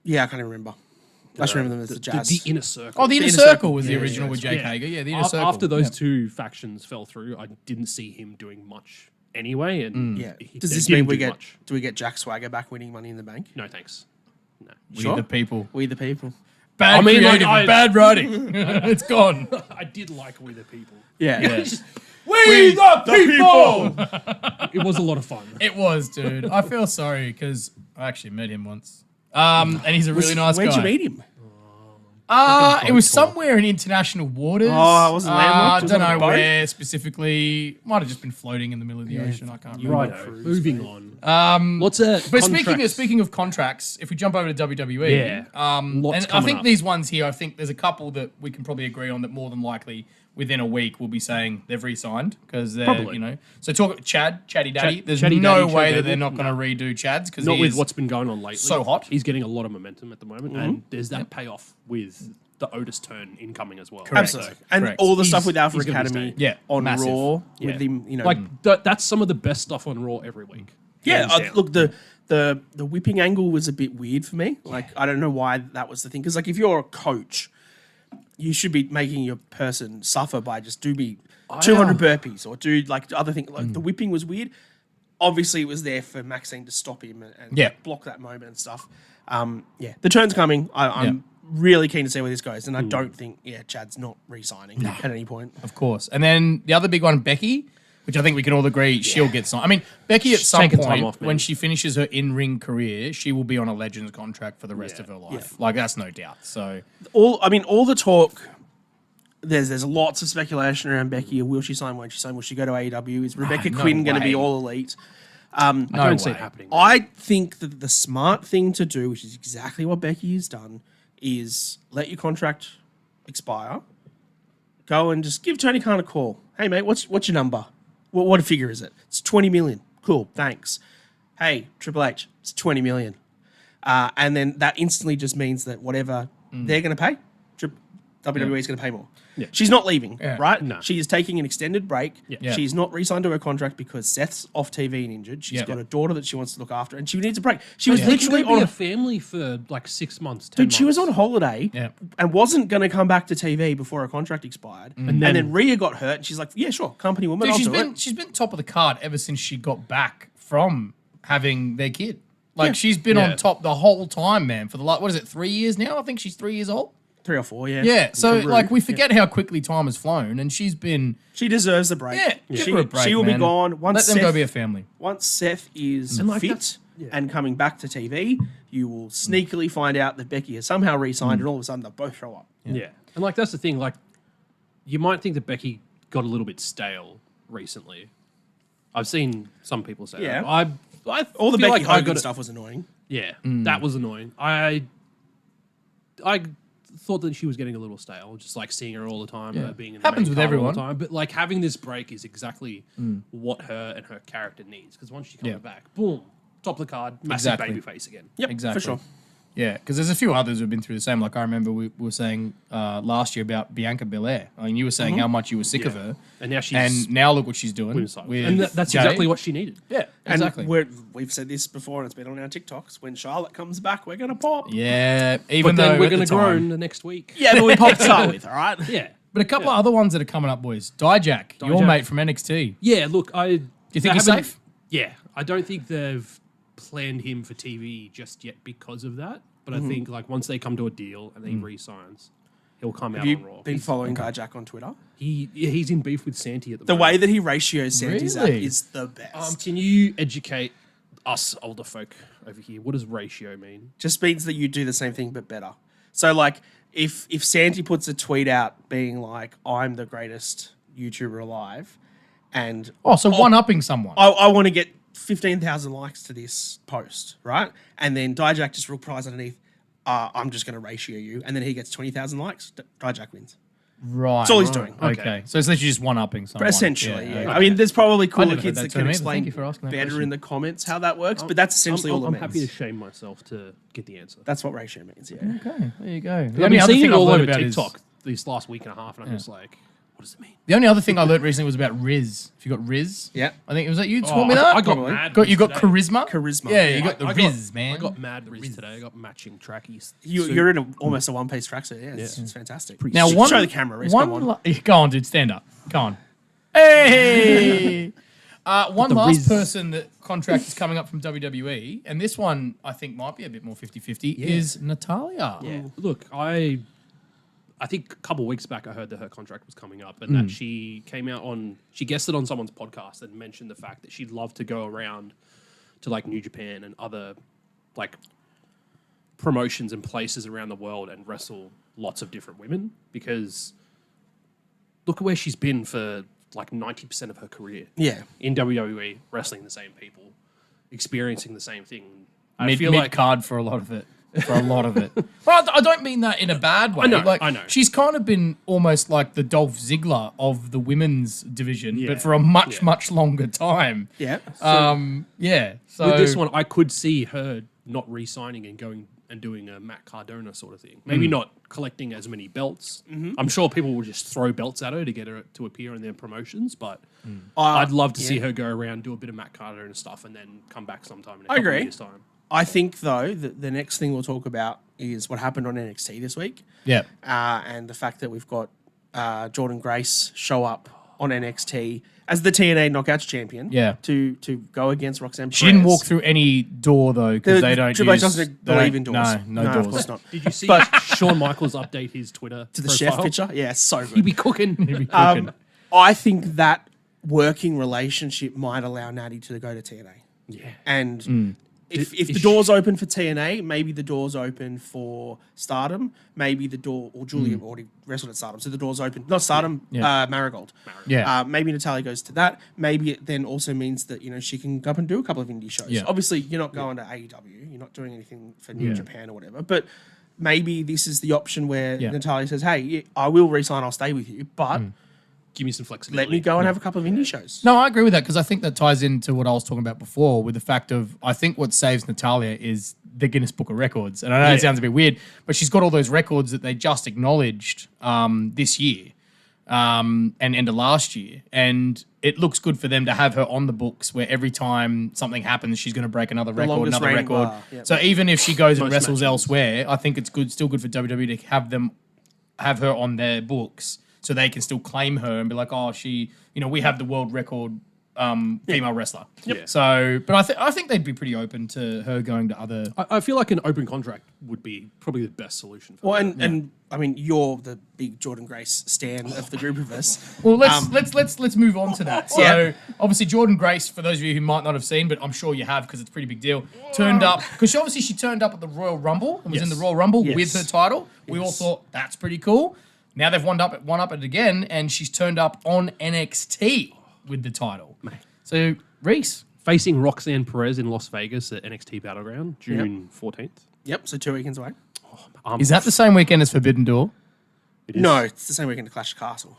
Speaker 5: yeah, I can't even remember. I just remember them as the Jazz.
Speaker 6: The Inner Circle.
Speaker 4: Oh, the Inner
Speaker 5: Inner
Speaker 4: Circle
Speaker 5: Circle.
Speaker 4: was the
Speaker 5: Yeah,
Speaker 4: original
Speaker 5: yeah,
Speaker 4: with
Speaker 5: that's
Speaker 4: Jake Hager. Yeah, the Inner Circle.
Speaker 6: After those
Speaker 4: Yeah.
Speaker 6: two factions fell through, I didn't see him doing much anyway. And
Speaker 5: Yeah.
Speaker 6: he-
Speaker 5: Does
Speaker 6: they
Speaker 5: this
Speaker 6: didn't
Speaker 5: mean
Speaker 6: do much.
Speaker 5: do we get Jack Swagger back winning Money in the Bank?
Speaker 6: No, thanks. No.
Speaker 4: We
Speaker 5: Sure.
Speaker 4: the people.
Speaker 5: We the people.
Speaker 4: Bad
Speaker 6: I mean, like,
Speaker 4: creative, bad writing. It's gone.
Speaker 6: I did like We the People.
Speaker 5: Yeah.
Speaker 4: We the people.
Speaker 6: It was a lot of fun.
Speaker 4: It was, dude. I feel sorry because I actually met him once. And he's a really nice
Speaker 5: Where'd
Speaker 4: guy.
Speaker 5: you meet him?
Speaker 4: It was somewhere in international waters.
Speaker 5: Oh, it wasn't landlocked?
Speaker 4: I
Speaker 5: It was
Speaker 4: don't
Speaker 5: on a
Speaker 4: know
Speaker 5: boat?
Speaker 4: where specifically. Might have just been floating in the middle of the ocean. I can't remember.
Speaker 6: Right, moving on. What's a
Speaker 4: But speaking of contracts, if we jump over to WWE,
Speaker 6: Yeah.
Speaker 4: and
Speaker 6: Lots
Speaker 4: I
Speaker 6: coming
Speaker 4: think
Speaker 6: up.
Speaker 4: these ones here, I think there's a couple that we can probably agree on that more than likely within a week we'll be saying they've re-signed because they're,
Speaker 6: Probably.
Speaker 4: So talk Chatty Daddy. There's
Speaker 6: Chatty
Speaker 4: no
Speaker 6: Daddy,
Speaker 4: way
Speaker 6: Chad
Speaker 4: that they're
Speaker 6: Gable.
Speaker 4: not going to redo Chad's because
Speaker 6: Not with what's been going on lately.
Speaker 4: so hot.
Speaker 6: He's getting a lot of momentum at the moment, and there's that payoff with the Otis turn incoming as well.
Speaker 5: Absolutely. And
Speaker 4: Correct.
Speaker 5: all the stuff with Alpha
Speaker 6: he's gonna be
Speaker 5: Academy
Speaker 6: staying.
Speaker 5: on
Speaker 4: massive.
Speaker 5: Raw
Speaker 6: Yeah.
Speaker 5: with him,
Speaker 6: Like that's some of the best stuff on Raw every week.
Speaker 5: Yeah,
Speaker 6: Hands down.
Speaker 5: look, the whipping angle was a bit weird for me. Like, I don't know why that was the thing. Because, like, if you're a coach, you should be making your person suffer by just do me 200 burpees or do, like, other things. Like, the whipping was weird. obviously it was there for Maxine to stop him and
Speaker 4: Yeah.
Speaker 5: block that moment and stuff. The turn's coming. I'm really keen to see where this goes, and I don't think Chad's not re-signing at any point.
Speaker 4: Of course. And then the other big one, Becky, which I think we can all agree she'll get signed. I mean, Becky at
Speaker 6: She's
Speaker 4: some
Speaker 6: taking time
Speaker 4: point,
Speaker 6: off, man.
Speaker 4: when she finishes her in-ring career, she will be on a Legends contract for the rest of her life. Like, that's no doubt. So,
Speaker 5: All the talk. There's lots of speculation around Becky. Will she sign? Won't she sign? Will she go to AEW? Is Rebecca
Speaker 4: no
Speaker 5: Quinn going to
Speaker 4: way.
Speaker 5: be all elite?
Speaker 6: I
Speaker 4: no
Speaker 6: don't see
Speaker 4: way.
Speaker 6: it happening.
Speaker 5: I think that the smart thing to do, which is exactly what Becky has done, is let your contract expire. Go and just give Tony Khan a call. Hey mate, what's your number? What figure is it? It's 20 million. Cool, thanks. Hey, Triple H, it's 20 million. And then that instantly just means that whatever they're going to pay, WWE is going to pay more.
Speaker 6: Yeah.
Speaker 5: She's not leaving, right?
Speaker 6: No.
Speaker 5: She is taking an extended break.
Speaker 4: Yeah.
Speaker 5: She's not re-signed to her contract because Seth's off TV and injured. She's
Speaker 4: Yeah.
Speaker 5: got a daughter that she wants to look after, and she needs a break. She was
Speaker 6: They can
Speaker 5: literally
Speaker 6: go be
Speaker 5: on
Speaker 6: a family for like 6 months. 10
Speaker 5: Dude, she was on
Speaker 6: months.
Speaker 5: holiday
Speaker 4: Yeah.
Speaker 5: and wasn't going to come back to TV before her contract expired. And then
Speaker 6: then-
Speaker 5: Rhea got hurt, and she's like, yeah, sure, company woman,
Speaker 4: Dude,
Speaker 5: I'll do
Speaker 4: she's been top of the card ever since she got back from having their kid. Like, she's been on top the whole time, man, for the, what is it, 3 years now? I think she's 3 years old.
Speaker 5: 3 or 4, yeah.
Speaker 4: Yeah, so,
Speaker 5: For
Speaker 4: like,
Speaker 5: Rue.
Speaker 4: we forget how quickly time has flown, and she's been...
Speaker 5: She deserves the break.
Speaker 4: Yeah, give
Speaker 5: She,
Speaker 4: her a break,
Speaker 5: she will
Speaker 4: man.
Speaker 5: be gone.
Speaker 4: Let them go be a family.
Speaker 5: Once Seth is
Speaker 6: like
Speaker 5: fit
Speaker 6: that's-
Speaker 5: and coming back to TV, you will sneakily find out that Becky has somehow re-signed, and all of a sudden they'll both throw up.
Speaker 6: Yeah. And like that's the thing, like you might think that Becky got a little bit stale recently. I've seen some people say
Speaker 5: Yeah.
Speaker 6: that. I
Speaker 5: All the
Speaker 6: feel
Speaker 5: Becky
Speaker 6: like I
Speaker 5: Hogan
Speaker 6: got it-
Speaker 5: stuff was annoying.
Speaker 6: Yeah, that was annoying. I thought that she was getting a little stale, just like seeing her all the time, her being in the
Speaker 4: Happens
Speaker 6: main
Speaker 4: with
Speaker 6: card
Speaker 4: everyone.
Speaker 6: all the time. But like having this break is exactly what her and her character needs. Because once she comes
Speaker 4: Yeah.
Speaker 6: back, boom, top of the card, massive
Speaker 4: Exactly.
Speaker 6: baby face again.
Speaker 5: Yep,
Speaker 4: Exactly.
Speaker 5: for sure.
Speaker 4: Yeah, because there's a few others who've been through the same. Like, I remember we were saying last year about Bianca Belair. I mean, you were saying how much you were sick of her.
Speaker 6: And now she's
Speaker 4: And now look what she's doing.
Speaker 6: women's side.
Speaker 4: With
Speaker 6: And that's
Speaker 4: Jay.
Speaker 6: exactly what she needed.
Speaker 4: Yeah,
Speaker 5: And
Speaker 4: exactly.
Speaker 5: we've said this before, and it's been on our TikToks. When Charlotte comes back, we're going to pop.
Speaker 4: Yeah, even
Speaker 6: But
Speaker 4: though
Speaker 6: then we're
Speaker 4: at
Speaker 6: going
Speaker 4: the
Speaker 6: to groan
Speaker 4: time-
Speaker 6: the next week.
Speaker 5: Yeah, but we popped to start with, all right?
Speaker 6: Yeah.
Speaker 4: But a couple of other ones that are coming up, boys. Dijak, your
Speaker 6: Dijak.
Speaker 4: mate from NXT.
Speaker 6: Yeah, look, Do
Speaker 4: you think he's safe?
Speaker 6: Yeah, I don't think they've planned him for TV just yet because of that. But I think like once they come to a deal and he re-signs, he'll come out
Speaker 5: Have you
Speaker 6: on Raw.
Speaker 5: been following Dijak on Twitter?
Speaker 6: He's in beef with Santi at the
Speaker 5: The
Speaker 6: moment.
Speaker 5: way that he ratios Santi's up
Speaker 4: Really?
Speaker 5: is the best.
Speaker 6: Can you educate us older folk over here? What does ratio mean?
Speaker 5: Just means that you do the same thing but better. So like if Santi puts a tweet out being like, I'm the greatest YouTuber alive, and
Speaker 4: Oh, so one-upping someone.
Speaker 5: I want to get 15,000 likes to this post, right? And then Dijak just replies underneath, I'm just going to ratio you. And then he gets 20,000 likes. Dijak wins.
Speaker 4: Right.
Speaker 5: That's all he's doing.
Speaker 4: Okay. So it's literally just one-upping someone.
Speaker 5: Essentially, yeah.
Speaker 4: okay.
Speaker 5: I mean, there's probably cooler
Speaker 4: never heard
Speaker 5: kids
Speaker 4: that
Speaker 5: that
Speaker 4: term
Speaker 5: can
Speaker 4: either.
Speaker 5: explain
Speaker 4: Thank you for asking that
Speaker 5: better
Speaker 4: question.
Speaker 5: in the comments how that works, but that's essentially all it
Speaker 6: I'm
Speaker 5: means.
Speaker 6: happy to shame myself to get the answer.
Speaker 5: That's what ratio means, yeah.
Speaker 4: Okay, there you go. The
Speaker 6: I've
Speaker 4: only
Speaker 6: been
Speaker 4: other
Speaker 6: seeing
Speaker 4: thing
Speaker 6: it
Speaker 4: I've
Speaker 6: all
Speaker 4: learned
Speaker 6: over
Speaker 4: about is...
Speaker 6: TikTok this last week and a half, and I'm just like, what does it mean?
Speaker 4: The only other thing I learned recently was about Riz. If you got Riz.
Speaker 5: Yeah.
Speaker 4: I think, was that you taught me that?
Speaker 6: I got
Speaker 5: Probably.
Speaker 6: mad.
Speaker 4: You got
Speaker 6: today.
Speaker 4: charisma?
Speaker 5: Charisma.
Speaker 4: Yeah, you got the
Speaker 6: I
Speaker 4: Riz, man.
Speaker 6: I got mad Riz today. I got matching trackies.
Speaker 5: You're in almost a one-piece tracksuit, yeah. It's fantastic.
Speaker 4: Now,
Speaker 5: Show
Speaker 4: one,
Speaker 5: the camera, Reece, come on.
Speaker 4: Go on, dude. Stand up. Go on. Hey! One
Speaker 6: the
Speaker 4: last
Speaker 6: Riz.
Speaker 4: person that contract is coming up from WWE, and this one I think might be a bit more 50-50, is Natalia.
Speaker 6: Yeah. Look, I think a couple of weeks back I heard that her contract was coming up and that she came out on, she guested on someone's podcast and mentioned the fact that she'd love to go around to like New Japan and other like promotions and places around the world and wrestle lots of different women because look at where she's been for like 90% of her career.
Speaker 5: Yeah.
Speaker 6: In WWE, wrestling the same people, experiencing the same thing. I feel
Speaker 4: Mid
Speaker 6: like
Speaker 4: card for a lot of it. For a lot of it. Well, I don't mean that in a bad way.
Speaker 6: I know.
Speaker 4: She's kind of been almost like the Dolph Ziggler of the women's division,
Speaker 6: Yeah.
Speaker 4: but for a much longer time.
Speaker 5: Yeah.
Speaker 4: Yeah. So
Speaker 6: with this one, I could see her not re-signing and going and doing a Matt Cardona sort of thing. Maybe not collecting as many belts. I'm sure people will just throw belts at her to get her to appear in their promotions, but I'd love to see her go around, do a bit of Matt Cardona stuff, and then come back sometime in a couple
Speaker 5: agree.
Speaker 6: of years' time.
Speaker 5: I think, though, that the next thing we'll talk about is what happened on NXT this week.
Speaker 4: yeah.
Speaker 5: And the fact that we've got Jordan Grace show up on NXT as the TNA Knockouts champion.
Speaker 4: Yeah.
Speaker 5: To go against Roxanne Perez.
Speaker 4: She didn't walk through any door though because they don't
Speaker 5: Triple H
Speaker 4: use.
Speaker 5: doesn't
Speaker 4: they
Speaker 5: believe
Speaker 4: don't-
Speaker 5: in doors.
Speaker 4: No doors.
Speaker 5: Of course not.
Speaker 6: Did you see
Speaker 5: But-
Speaker 6: Shawn Michaels update his Twitter
Speaker 5: To the
Speaker 6: profile?
Speaker 5: chef picture? Yeah, so good.
Speaker 6: He'd be cooking.
Speaker 5: I think that working relationship might allow Natty to go to TNA.
Speaker 6: Yeah.
Speaker 5: And if
Speaker 6: Is
Speaker 5: the door's open for TNA, maybe the door's open for Stardom. Maybe the door, or Julia already wrestled at Stardom, so the door's open. Not Stardom,
Speaker 4: Yeah.
Speaker 5: Marigold.
Speaker 4: Yeah.
Speaker 5: Maybe Natalya goes to that. Maybe it then also means that she can go up and do a couple of indie shows.
Speaker 4: Yeah.
Speaker 5: Obviously, you're not going to AEW. You're not doing anything for New Japan or whatever. But maybe this is the option where Natalya says, "Hey, I will resign. I'll stay with you, but."
Speaker 6: Give me some flexibility.
Speaker 5: Let me go and have a couple of indie shows.
Speaker 4: No, I agree with that because I think that ties into what I was talking about before with the fact of I think what saves Natalya is the Guinness Book of Records. And I know it sounds a bit weird, but she's got all those records that they just acknowledged this year and end of last year. And it looks good for them to have her on the books where every time something happens, she's going to break another record,
Speaker 5: longest
Speaker 4: another
Speaker 5: reigning
Speaker 4: record.
Speaker 5: bar, yep.
Speaker 4: So even if she goes and
Speaker 6: Most
Speaker 4: wrestles
Speaker 6: matches.
Speaker 4: elsewhere, I think it's still good for WWE to have her on their books. So they can still claim her and be like, oh, we have the world record female wrestler.
Speaker 6: Yep.
Speaker 4: So, but I think they'd be pretty open to her going to other.
Speaker 6: I feel like an open contract would be probably the best solution. For
Speaker 5: Well,
Speaker 6: them.
Speaker 5: and I mean, you're the big Jordan Grace stan of the group of us.
Speaker 4: Well, let's move on to that. So,
Speaker 5: Yeah.
Speaker 4: obviously, Jordan Grace, for those of you who might not have seen, but I'm sure you have because it's a pretty big deal, turned up because she turned up at the Royal Rumble and was in the Royal Rumble
Speaker 5: Yes.
Speaker 4: with her title. We all thought that's pretty cool. Now they've one up it again, and she's turned up on NXT with the title. So, Reece.
Speaker 6: Facing Roxanne Perez in Las Vegas at NXT Battleground, June 14th.
Speaker 5: Yep, so 2 weekends away.
Speaker 4: Is that the same weekend as Forbidden Door?
Speaker 6: It is.
Speaker 5: No, it's the same weekend to Clash of Castle.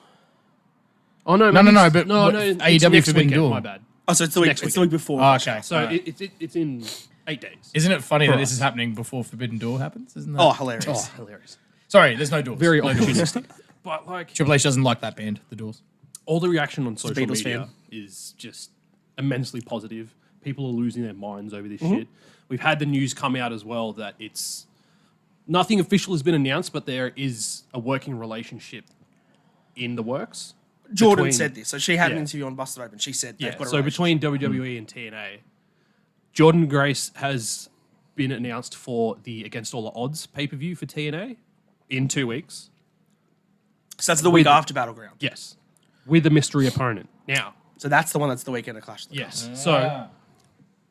Speaker 6: Oh, no.
Speaker 4: No,
Speaker 6: maybe
Speaker 4: no,
Speaker 6: it's-
Speaker 4: but
Speaker 6: no,
Speaker 4: what-
Speaker 6: no. It's
Speaker 4: AEW
Speaker 6: next
Speaker 4: Forbidden
Speaker 6: weekend,
Speaker 4: Door.
Speaker 6: my bad.
Speaker 5: Oh, so it's the week,
Speaker 6: Next
Speaker 5: it's the week before.
Speaker 4: Oh, okay.
Speaker 6: So it's in 8 days.
Speaker 4: Isn't it funny that this
Speaker 6: us.
Speaker 4: is happening before Forbidden Door happens? Isn't that?
Speaker 5: Oh, hilarious.
Speaker 6: Oh, hilarious.
Speaker 4: Sorry, there's no doors.
Speaker 6: Very
Speaker 4: no doors.
Speaker 6: opportunistic. But like
Speaker 4: Triple H doesn't like that band, the Doors.
Speaker 6: all the reaction on social
Speaker 5: Beatles
Speaker 6: media
Speaker 5: fan.
Speaker 6: is just immensely positive. People are losing their minds over this shit. We've had the news come out as well that it's nothing official has been announced, but there is a working relationship in the works.
Speaker 5: Jordan
Speaker 6: between-
Speaker 5: said this. So she had an
Speaker 6: Yeah.
Speaker 5: interview on Busted Open. She said they've
Speaker 6: Yeah.
Speaker 5: got a
Speaker 6: So between WWE and TNA, Jordan Grace has been announced for the Against All the Odds pay-per-view for TNA in 2 weeks.
Speaker 5: So that's the week
Speaker 6: with-
Speaker 5: after Battleground.
Speaker 6: Yes. With a mystery opponent. Now,
Speaker 5: So that's the one that's the weekend of Clash of the
Speaker 6: yes. So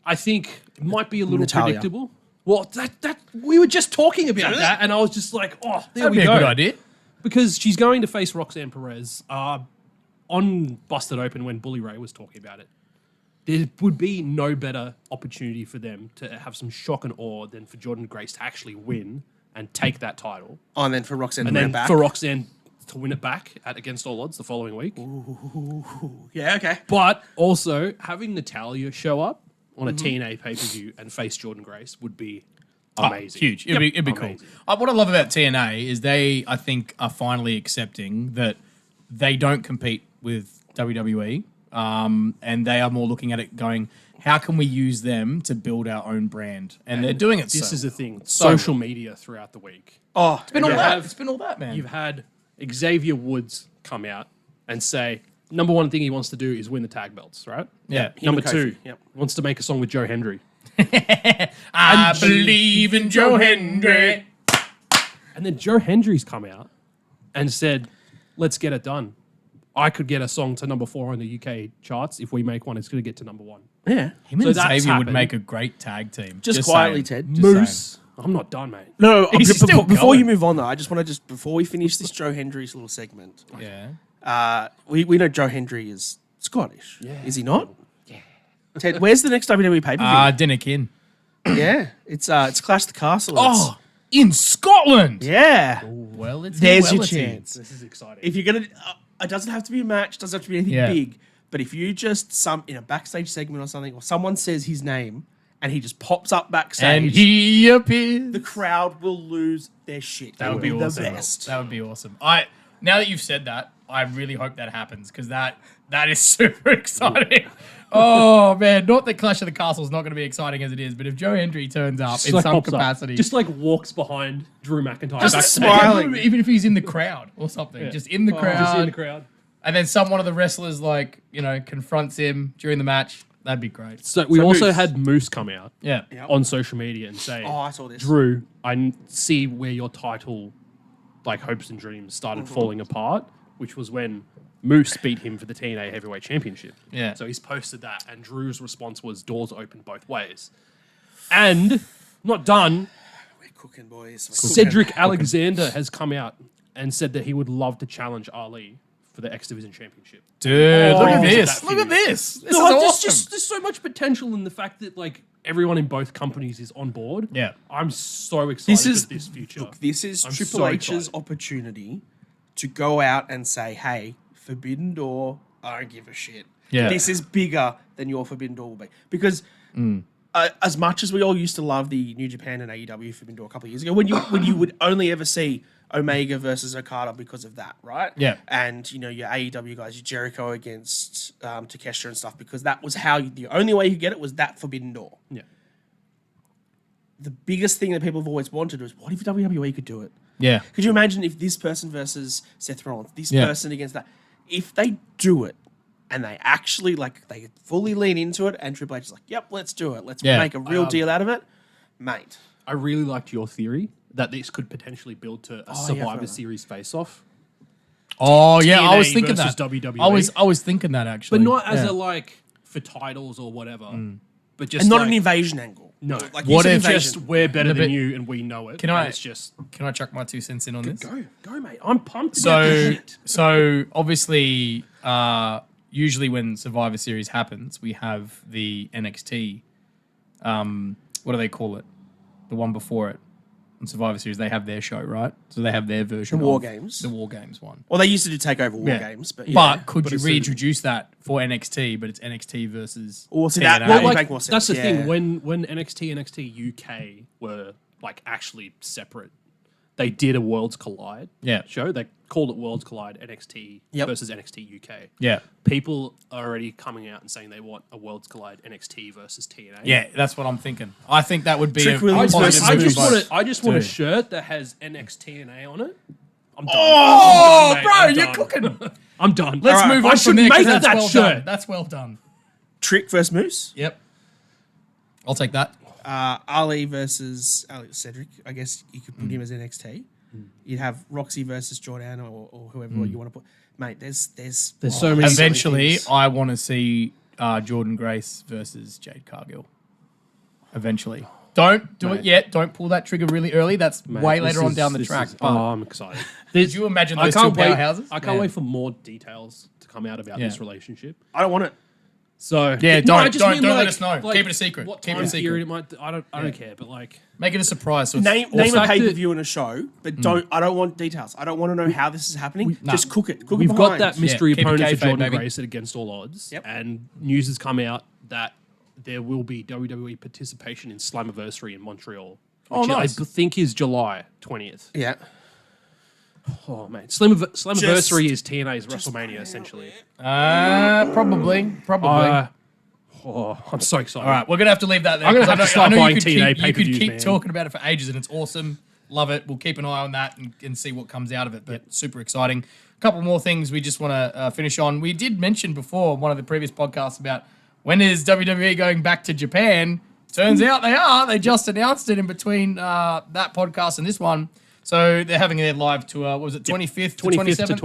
Speaker 6: I think it might be a little
Speaker 5: Natalya.
Speaker 6: predictable. Well, that we were just talking about that, and I was just like, oh, there
Speaker 4: That'd
Speaker 6: we
Speaker 4: be a
Speaker 6: go.
Speaker 4: good idea.
Speaker 6: Because she's going to face Roxanne Perez on Busted Open when Bully Ray was talking about it. There would be no better opportunity for them to have some shock and awe than for Jordan Grace to actually win and take that title.
Speaker 5: Oh, and then for Roxanne
Speaker 6: And
Speaker 5: to win
Speaker 6: then
Speaker 5: it back.
Speaker 6: for Roxanne to win it back at Against All Odds the following week.
Speaker 5: Yeah, okay.
Speaker 6: But also having Natalya show up on a TNA pay-per-view and face Jordan Grace would be amazing.
Speaker 4: Huge. It'd be cool.
Speaker 6: Amazing.
Speaker 4: What I love about TNA is they, I think, are finally accepting that they don't compete with WWE, and they are more looking at it going, how can we use them to build our own brand? And they're doing it.
Speaker 6: This
Speaker 4: so
Speaker 6: is the thing.
Speaker 4: so
Speaker 6: Social media throughout the week.
Speaker 5: Oh,
Speaker 4: It's been all
Speaker 6: You
Speaker 4: that.
Speaker 6: have-
Speaker 4: It's been all that, man.
Speaker 6: You've had Xavier Woods come out and say, number one thing he wants to do is win the tag belts, right?
Speaker 4: Yeah.
Speaker 6: Number
Speaker 5: and Kofi,
Speaker 6: two,
Speaker 5: yep.
Speaker 6: wants to make a song with Joe Hendry.
Speaker 4: I believe in Joe Hendry.
Speaker 6: And then Joe Hendry's come out and said, let's get it done. I could get a song to number 4 on the UK charts. If we make one, it's going to get to number 1.
Speaker 5: yeah.
Speaker 4: Him
Speaker 6: So
Speaker 4: and
Speaker 6: that's
Speaker 4: Xavier would
Speaker 6: happened.
Speaker 4: make a great tag team.
Speaker 5: Just quietly,
Speaker 4: saying.
Speaker 5: Ted.
Speaker 6: Moose. I'm not done, mate.
Speaker 5: No,
Speaker 4: He's still
Speaker 5: before
Speaker 4: going.
Speaker 5: you move on though, I just want to before we finish this Joe Hendry's little segment.
Speaker 4: Yeah.
Speaker 5: We know Joe Hendry is Scottish. Yeah. Is he not? Yeah. Ted, where's the next WWE pay-per-view?
Speaker 4: Dinnikin.
Speaker 5: Yeah. It's Clash the Castle.
Speaker 4: Oh, in Scotland.
Speaker 5: yeah.
Speaker 4: Well, it's
Speaker 5: There's your
Speaker 4: well, it's
Speaker 5: chance.
Speaker 6: This is exciting.
Speaker 5: If you're gonna, it doesn't have to be a match. Doesn't have to be anything
Speaker 4: Yeah.
Speaker 5: big. But if you just in a backstage segment or something, or someone says his name and he just pops up backstage,
Speaker 4: And he appears.
Speaker 5: the crowd will lose their shit.
Speaker 4: That would be
Speaker 5: the
Speaker 4: awesome.
Speaker 5: best.
Speaker 4: That would be awesome. Now that you've said that, I really hope that happens because that is super exciting. Oh man, not that Clash of the Castle is not going to be exciting as it is, but if Joe Hendry turns up
Speaker 6: Just
Speaker 4: in
Speaker 6: like
Speaker 4: some
Speaker 6: pops up.
Speaker 4: capacity,
Speaker 6: Just like walks behind Drew McIntyre.
Speaker 5: Just
Speaker 6: backstage.
Speaker 5: smiling.
Speaker 4: even if he's in the crowd or something, just in the crowd,
Speaker 6: Just in the crowd.
Speaker 4: and then one of the wrestlers confronts him during the match. That'd be great.
Speaker 6: So we also
Speaker 5: Moose.
Speaker 6: had Moose come out
Speaker 4: Yeah.
Speaker 6: on social media and say,
Speaker 5: Oh, I saw this.
Speaker 6: Drew, I see where your title, hopes and dreams started falling apart, which was when Moose beat him for the TNA Heavyweight Championship.
Speaker 4: Yeah.
Speaker 6: So he's posted that, and Drew's response was doors open both ways. And not done,
Speaker 5: We're cooking, boys.
Speaker 6: Cedric Alexander has come out and said that he would love to challenge Ali for the X Division Championship.
Speaker 4: Dude, look at
Speaker 6: revisit
Speaker 4: this.
Speaker 6: that
Speaker 4: Look at
Speaker 6: feud.
Speaker 4: this. This
Speaker 6: No,
Speaker 4: is
Speaker 6: there's
Speaker 4: awesome.
Speaker 6: there's so much potential in the fact that everyone in both companies is on board.
Speaker 4: Yeah.
Speaker 6: I'm so excited
Speaker 5: This is
Speaker 6: for this future.
Speaker 5: Look, this is
Speaker 6: I'm
Speaker 5: Triple
Speaker 6: so
Speaker 5: H's
Speaker 6: excited.
Speaker 5: opportunity to go out and say, "Hey, Forbidden Door, I don't give a shit.
Speaker 4: Yeah.
Speaker 5: This is bigger than your Forbidden Door will be." Because as much as we all used to love the New Japan and AEW Forbidden Door a couple of years ago, when you would only ever see Omega versus Okada because of that, right?
Speaker 4: Yeah.
Speaker 5: And your AEW guys, your Jericho against Takeshita and stuff, because that was the only way you could get it was that Forbidden Door.
Speaker 6: Yeah.
Speaker 5: The biggest thing that people have always wanted was, what if WWE could do it?
Speaker 4: Yeah.
Speaker 5: Could you imagine if this person versus Seth Rollins, this
Speaker 4: Yeah.
Speaker 5: person against that, if they do it and they actually they fully lean into it, and Triple H is like, "Yep, let's do it. Let's
Speaker 4: Yeah.
Speaker 5: make a real deal out of it," mate.
Speaker 6: I really liked your theory that this could potentially build to a Survivor
Speaker 5: brother.
Speaker 6: Series face-off.
Speaker 4: Oh yeah, I was
Speaker 6: TNA
Speaker 4: thinking
Speaker 6: versus
Speaker 4: that.
Speaker 6: WWE.
Speaker 4: I was thinking that actually,
Speaker 6: But not as
Speaker 4: Yeah.
Speaker 6: for titles or whatever. But just
Speaker 5: And not an invasion angle.
Speaker 6: No.
Speaker 5: Like
Speaker 4: What
Speaker 5: you said
Speaker 4: if
Speaker 5: invasion.
Speaker 6: just we're better
Speaker 4: No,
Speaker 6: than
Speaker 4: but-
Speaker 6: you and we know it.
Speaker 4: Can
Speaker 6: and
Speaker 4: I-
Speaker 6: It's just
Speaker 4: Can I chuck my 2 cents in on this?
Speaker 6: go, mate. I'm pumped. about this shit.
Speaker 4: So obviously, usually when Survivor Series happens, we have the NXT. What do they call it? The one before it. On Survivor Series, they have their show, right? So they have their version.
Speaker 5: The War
Speaker 4: of
Speaker 5: Games.
Speaker 4: The War Games one.
Speaker 5: Well, they used to do Takeover War
Speaker 4: Yeah.
Speaker 5: Games, but
Speaker 4: But could you
Speaker 6: it's a-
Speaker 4: reintroduce that for NXT? But it's NXT versus.
Speaker 5: Or see that-
Speaker 4: TNA?
Speaker 5: well,
Speaker 6: Well,
Speaker 5: make more sense,
Speaker 6: that's the
Speaker 5: yeah.
Speaker 6: thing. When NXT and NXT UK were actually separate, they did a Worlds Collide
Speaker 4: Yeah.
Speaker 6: show. They called it Worlds Collide NXT
Speaker 5: Yep.
Speaker 6: versus NXT UK.
Speaker 4: Yeah.
Speaker 6: People are already coming out and saying they want a Worlds Collide NXT versus TNA.
Speaker 4: Yeah, that's what I'm thinking. I think that would be
Speaker 5: Trick
Speaker 4: a
Speaker 5: Williams
Speaker 4: positive
Speaker 5: versus
Speaker 6: I
Speaker 4: move
Speaker 6: just
Speaker 4: for
Speaker 6: want
Speaker 4: both.
Speaker 6: I just want a
Speaker 4: Dude.
Speaker 6: shirt that has NXTNA on it. I'm done.
Speaker 4: Oh,
Speaker 6: I'm done, mate.
Speaker 4: bro,
Speaker 6: I'm
Speaker 4: you're
Speaker 6: done.
Speaker 4: cooking.
Speaker 6: I'm done.
Speaker 4: Let's
Speaker 5: All right,
Speaker 4: move
Speaker 6: I
Speaker 4: on
Speaker 6: should
Speaker 4: from there. 'cause
Speaker 6: make
Speaker 4: that's
Speaker 6: that
Speaker 4: well
Speaker 6: shirt.
Speaker 4: done. That's well done.
Speaker 5: Trick versus Moose.
Speaker 4: Yep. I'll take that.
Speaker 5: Ali versus Cedric. I guess you could put him as NXT. You'd have Roxy versus Jordan or whoever you want to put. Mate, there's
Speaker 6: so many
Speaker 4: Eventually,
Speaker 5: things.
Speaker 4: I want to see Jordan Grace versus Jade Cargill. Eventually. Don't do it yet. Don't pull that trigger really early. That's way later on down the track. But
Speaker 6: I'm excited.
Speaker 4: could you imagine
Speaker 6: I
Speaker 4: those two
Speaker 6: can't wait.
Speaker 4: powerhouses?
Speaker 6: I can't
Speaker 4: Man.
Speaker 6: wait for more details to come out about
Speaker 4: Yeah.
Speaker 6: this relationship.
Speaker 5: I don't want it.
Speaker 6: So
Speaker 4: Yeah,
Speaker 6: No, I
Speaker 4: don't-
Speaker 6: just
Speaker 4: don't-
Speaker 6: mean,
Speaker 4: don't let us know.
Speaker 6: like,
Speaker 4: Keep it a secret.
Speaker 6: What
Speaker 4: Keep it
Speaker 6: time
Speaker 4: a secret.
Speaker 6: period it might? I don't care. But
Speaker 4: Make it a surprise. So it's
Speaker 5: Name
Speaker 6: the
Speaker 5: a
Speaker 6: fact
Speaker 5: pay per
Speaker 6: that-
Speaker 5: view and a show, but don't. I don't want details. I don't want to know how this is happening. Just cook it. Cook
Speaker 6: we've
Speaker 5: it
Speaker 6: got
Speaker 5: behind.
Speaker 6: that mystery
Speaker 4: keep it
Speaker 6: opponent for
Speaker 4: kayfabe,
Speaker 6: Jordan
Speaker 4: baby.
Speaker 6: Grace at Against All Odds,
Speaker 5: Yep.
Speaker 6: and news has come out that there will be WWE participation in Slammiversary in Montreal.
Speaker 4: Oh,
Speaker 6: Which
Speaker 4: nice.
Speaker 6: I think is July 20th.
Speaker 5: Yeah.
Speaker 6: Oh man, Slammiversary is TNA's WrestleMania essentially.
Speaker 4: Probably.
Speaker 6: I'm so excited.
Speaker 4: All right, we're gonna have to leave that there.
Speaker 6: I'm gonna
Speaker 4: 'cause
Speaker 6: have to start
Speaker 4: you
Speaker 6: buying
Speaker 4: could
Speaker 6: TNA
Speaker 4: keep- You could
Speaker 6: pay-per-views,
Speaker 4: keep
Speaker 6: man.
Speaker 4: talking about it for ages, and it's awesome. Love it. We'll keep an eye on that and see what comes out of it. But super exciting. A couple more things we just want to finish on. We did mention before one of the previous podcasts about when is WWE going back to Japan. Turns out they are. They just announced it in between that podcast and this one. So they're having their live tour. What was it 25th to
Speaker 6: 25th to
Speaker 4: 27th?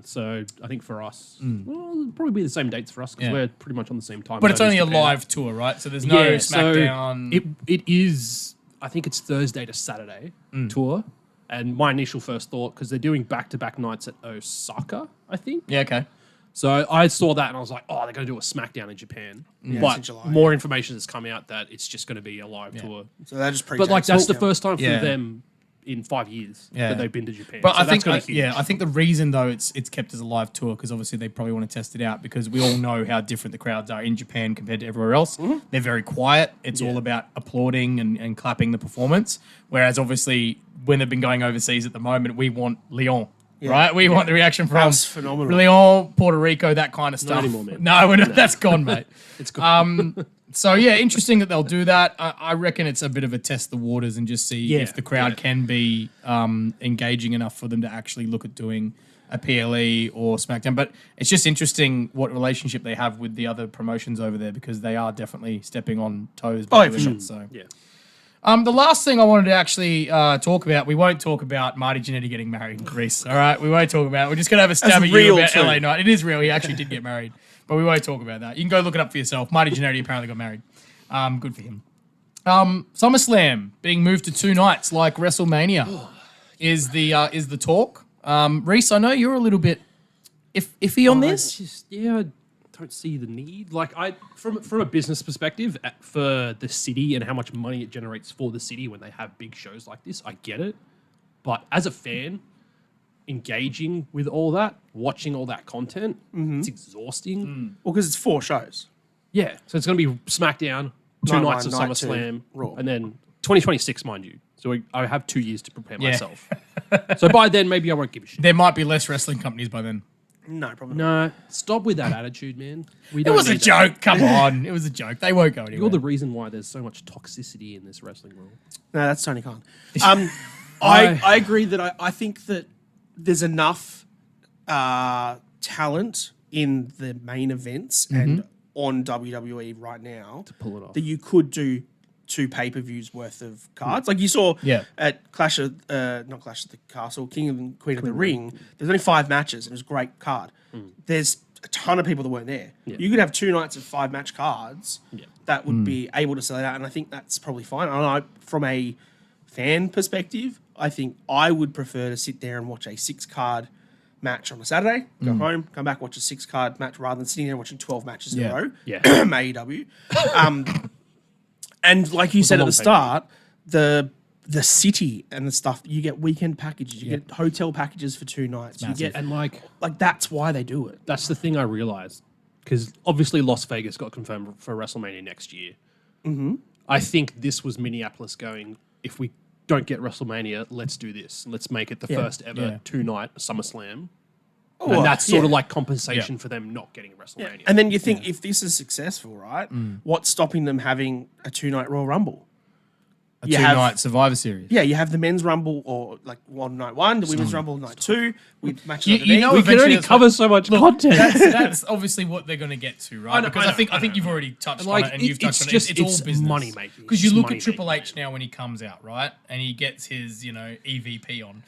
Speaker 6: 27th. So I think for us, well, it'll probably be the same dates for us because
Speaker 4: Yeah.
Speaker 6: we're pretty much on the same time.
Speaker 4: But it's
Speaker 6: zone as
Speaker 4: only a
Speaker 6: Japan.
Speaker 4: live tour, right? So there's no SmackDown.
Speaker 6: So it is. I think it's Thursday to Saturday tour. And my initial first thought, because they're doing back-to-back nights at Osaka, I think.
Speaker 4: Yeah, okay.
Speaker 6: So I saw that and I was like, oh, they're going to do a SmackDown in Japan.
Speaker 5: it's in
Speaker 6: But
Speaker 5: July.
Speaker 6: more information has come out that it's just going to be a live tour.
Speaker 5: So they just
Speaker 6: But that's the first time for
Speaker 4: Yeah.
Speaker 6: them in 5 years that they've been to Japan.
Speaker 4: But
Speaker 6: so
Speaker 4: I think,
Speaker 6: that's gonna be huge.
Speaker 4: I think the reason though it's kept as a live tour because obviously they probably want to test it out because we all know how different the crowds are in Japan compared to everywhere else. They're very quiet. It's all about applauding and clapping the performance. Whereas obviously when they've been going overseas at the moment, we want Lyon. Right, we want the reaction from
Speaker 5: That's phenomenal.
Speaker 4: Lyon, Puerto Rico, that kind of stuff.
Speaker 6: anymore, man.
Speaker 4: No, we're not, that's gone, mate.
Speaker 6: It's good.
Speaker 4: So yeah, interesting that they'll do that. I reckon it's a bit of a test the waters and just see if the crowd can be engaging enough for them to actually look at doing a PLE or SmackDown. But it's just interesting what relationship they have with the other promotions over there because they are definitely stepping on toes. By doing it, so
Speaker 6: Yeah.
Speaker 4: the last thing I wanted to actually talk about, we won't talk about Marty Jannetty getting married, Reece. All right, we won't talk about it. We're just gonna have a stab at you about LA Knight. It is real. He actually did get married. But we won't talk about that. You can go look it up for yourself. Marty Jannetty apparently got married. Good for him. SummerSlam being moved to 2 nights like WrestleMania is the talk. Reece, I know you're a little bit iffy on this.
Speaker 6: I don't see the need. Like from a business perspective, for the city and how much money it generates for the city when they have big shows like this, I get it. But as a fan, engaging with all that, watching all that content, it's exhausting.
Speaker 5: Well, because it's 4 shows.
Speaker 6: Yeah, so it's going to be SmackDown, 2
Speaker 5: Night
Speaker 6: nights of
Speaker 5: 1, night
Speaker 6: SummerSlam,
Speaker 5: 2, Raw.
Speaker 6: and then 2026, mind you. So I have 2 years to prepare myself. So by then, maybe I won't give a shit.
Speaker 4: There might be less wrestling companies by then.
Speaker 5: No, probably not.
Speaker 6: No, stop with that attitude, man.
Speaker 4: It was a joke. Come on. It was a joke. They won't go anywhere.
Speaker 6: You're the reason why there's so much toxicity in this wrestling world.
Speaker 5: No, that's Tony Khan. I agree that I think that there's enough talent in the main events and on WWE right now to
Speaker 6: pull it off.
Speaker 5: that you could do 2 pay-per-views worth of cards. Like you saw at Clash of, not Clash of the Castle, King and Queen of the Ring, there's only 5 matches and it was a great card. There's a ton of people that weren't there.
Speaker 6: Yeah.
Speaker 5: You could have 2 nights of 5-match cards that would be able to sell it out, and I think that's probably fine. From a fan perspective, I think I would prefer to sit there and watch a 6-card match on a Saturday, go home, come back, watch a 6-card match rather than sitting there and watching 12 matches in a row.
Speaker 6: Yeah.
Speaker 5: AEW. And like you said at the start, the city and the stuff, you get weekend packages, you get hotel packages for 2 nights. You get,
Speaker 6: And like
Speaker 5: that's why they do it.
Speaker 6: that's the thing I realized, because obviously Las Vegas got confirmed for WrestleMania next year. I think this was Minneapolis going, if we don't get WrestleMania, let's do this. Let's make it the first ever 2-night SummerSlam. And that's sort of like compensation for them not getting a WrestleMania.
Speaker 5: And then you think if this is successful, right, what's stopping them having a 2-night Royal Rumble?
Speaker 4: A 2-night Survivor Series.
Speaker 5: Yeah, you have the men's Rumble or like night 1, the women's Rumble night 2 with matches
Speaker 4: You know,
Speaker 6: we can
Speaker 4: eventually
Speaker 6: only cover so much content.
Speaker 4: that's obviously what they're going to get to, right? Because I think you've already touched on it and you've touched on it. It's all business.
Speaker 6: Money making.
Speaker 4: Because you look at Triple H now when he comes out, right, and he gets his EVP on,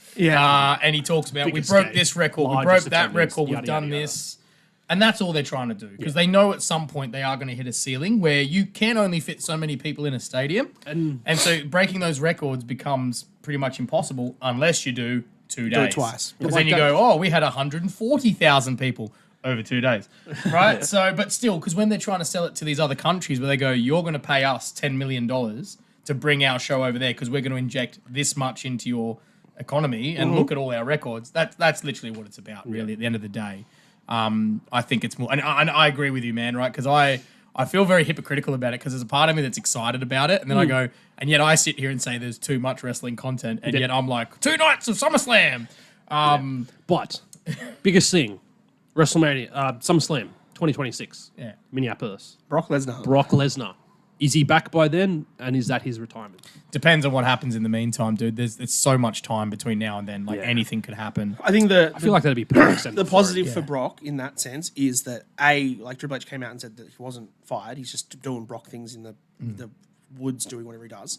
Speaker 4: and he talks about
Speaker 6: Biggest
Speaker 4: we broke
Speaker 6: stage,
Speaker 4: this record, we
Speaker 6: largest
Speaker 4: broke that
Speaker 6: attendance,
Speaker 4: record, we've
Speaker 6: yada,
Speaker 4: done
Speaker 6: yada, yada.
Speaker 4: this. And that's all they're trying to do because they know at some point they are going to hit a ceiling where you can only fit so many people in a stadium. And so breaking those records becomes pretty much impossible unless you do 2 days.
Speaker 5: Do it twice.
Speaker 4: Because then you go, we had 140,000 people over 2 days, right? So, but still, because when they're trying to sell it to these other countries where they go, you're going to pay us $10 million to bring our show over there because we're going to inject this much into your economy and look at all our records. That's literally what it's about, really, at the end of the day. I think it's more, and I agree with you, man, right? Because I feel very hypocritical about it because there's a part of me that's excited about it, and then I go, and yet I sit here and say there's too much wrestling content, and yet I'm like, 2 nights of SummerSlam.
Speaker 6: But biggest thing, WrestleMania, SummerSlam 2026, Minneapolis.
Speaker 5: Brock Lesnar.
Speaker 6: Brock Lesnar. Is he back by then? And is that his retirement?
Speaker 4: Depends on what happens in the meantime, dude. There's so much time between now and then. Like anything could happen.
Speaker 5: I think
Speaker 6: I feel like that'd be perfect.
Speaker 5: the positive for Brock in that sense is that like Triple H came out and said that he wasn't fired. He's just doing Brock things in the woods, doing whatever he does,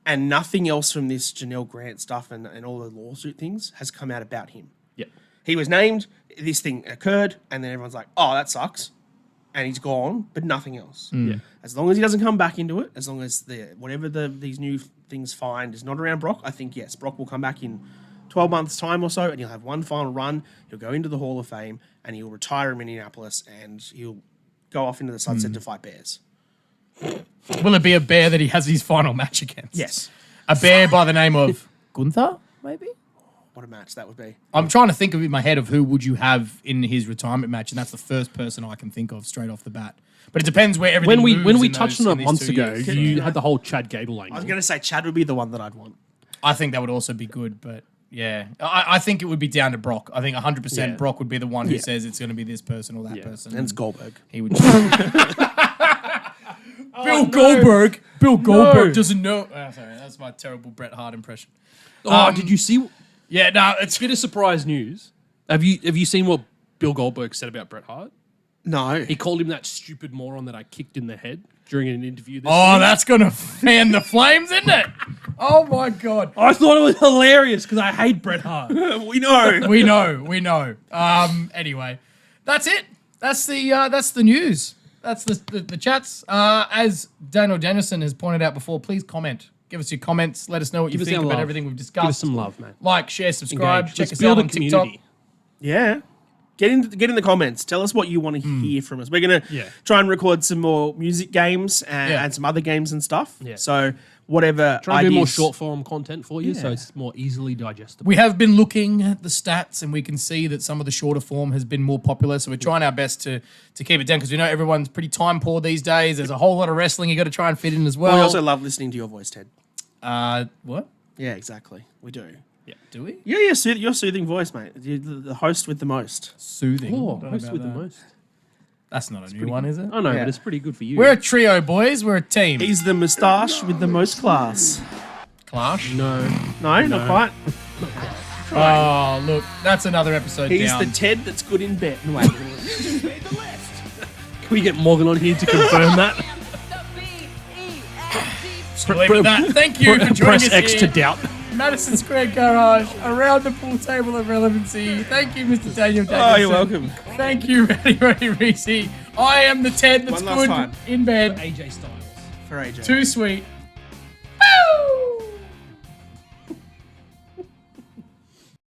Speaker 5: and nothing else from this Janelle Grant stuff and all the lawsuit things has come out about him.
Speaker 6: Yeah.
Speaker 5: He was named. This thing occurred, and then everyone's like, "Oh, that sucks," and he's gone, but nothing else.
Speaker 6: Yeah.
Speaker 5: As long as he doesn't come back into it, as long as these new things find is not around Brock, I think yes, Brock will come back in 12 months' time or so, and he'll have one final run. He'll go into the Hall of Fame, and he'll retire in Minneapolis, and he'll go off into the sunset to fight bears.
Speaker 4: Will it be a bear that he has his final match against?
Speaker 5: Yes.
Speaker 4: A bear by the name of Gunther, maybe?
Speaker 5: What a match that would be.
Speaker 4: I'm trying to think of in my head of who would you have in his retirement match, and that's the first person I can think of straight off the bat. But it depends where everything moves
Speaker 6: when we
Speaker 4: in
Speaker 6: touched
Speaker 4: those-
Speaker 6: on
Speaker 4: in
Speaker 6: it
Speaker 4: these
Speaker 6: months
Speaker 4: 2
Speaker 6: ago,
Speaker 4: years.
Speaker 6: you had the whole Chad Gable
Speaker 5: I was
Speaker 6: angle.
Speaker 5: going to say Chad would be the one that I'd want.
Speaker 4: I think that would also be good, but yeah. I think it would be down to Brock. I think 100%
Speaker 6: Yeah.
Speaker 4: Brock would be the one who says it's going to be this person or that person.
Speaker 5: And it's Goldberg.
Speaker 4: He would. Bill Goldberg. Bill Goldberg doesn't know. Oh, sorry, that's my terrible Bret Hart impression.
Speaker 6: Did you see?
Speaker 4: Yeah, no, it's
Speaker 6: Bit of surprise news. Have you seen what Bill Goldberg said about Bret Hart?
Speaker 5: No.
Speaker 6: He called him that stupid moron that I kicked in the head during an interview. This
Speaker 4: Oh,
Speaker 6: week.
Speaker 4: that's gonna fan the flames, isn't it? Oh my god.
Speaker 6: I thought it was hilarious because I hate Bret Hart.
Speaker 5: We know.
Speaker 4: We know. Anyway, that's it. That's the news. That's the chats. As Daniel Dennison has pointed out before, please comment. Give us your comments. Let us know what you
Speaker 6: us
Speaker 4: think
Speaker 6: our
Speaker 4: about
Speaker 6: love.
Speaker 4: everything we've discussed.
Speaker 6: Give us some love, man.
Speaker 4: Like, share, subscribe.
Speaker 6: Engage.
Speaker 4: Check
Speaker 6: Let's
Speaker 4: us
Speaker 6: build
Speaker 4: out
Speaker 6: a
Speaker 4: on TikTok.
Speaker 6: community.
Speaker 5: Yeah. Get in the comments. Tell us what you want to hear from us. We're going to try and record some more music games and some other games and stuff.
Speaker 6: Yeah.
Speaker 5: So whatever
Speaker 6: Try and
Speaker 5: ideas.
Speaker 6: do more short form content for you so it's more easily digestible.
Speaker 4: We have been looking at the stats and we can see that some of the shorter form has been more popular. So we're trying our best to keep it down because we know everyone's pretty time poor these days. There's a whole lot of wrestling you got to try and fit in as well.
Speaker 5: We also love listening to your voice, Ted.
Speaker 4: What?
Speaker 5: Yeah, exactly. We do.
Speaker 4: Do we?
Speaker 5: Yeah, your soothing voice, mate. You're the host with the most.
Speaker 4: Soothing.
Speaker 6: Oh,
Speaker 4: Don't know
Speaker 6: host
Speaker 4: about
Speaker 6: with the
Speaker 4: that.
Speaker 6: most.
Speaker 4: That's not a new one, is it?
Speaker 6: I know,
Speaker 5: Yeah.
Speaker 6: but it's pretty good for you.
Speaker 4: We're a trio, boys. We're a team.
Speaker 5: He's the moustache with the most class.
Speaker 4: Clash.
Speaker 6: No.
Speaker 5: No, not quite.
Speaker 4: Oh, look. That's another episode
Speaker 5: He's
Speaker 4: down.
Speaker 5: the Ted that's good in bed. No,
Speaker 2: Made the list.
Speaker 6: Can we get Morgan on here to confirm that?
Speaker 3: The BEXT.
Speaker 4: Leave it at that. Thank you for joining
Speaker 6: Press
Speaker 4: us
Speaker 6: X
Speaker 4: here.
Speaker 6: to doubt.
Speaker 4: Madison Square Garage, around the pool table of relevancy. Thank you, Mr. Daniel Dennison.
Speaker 5: Oh, you're welcome.
Speaker 4: Thank you, Roddy Reece. I am the Ted that's
Speaker 5: One last
Speaker 4: good
Speaker 5: time.
Speaker 4: in bed.
Speaker 6: AJ Styles.
Speaker 5: For AJ.
Speaker 4: Too sweet.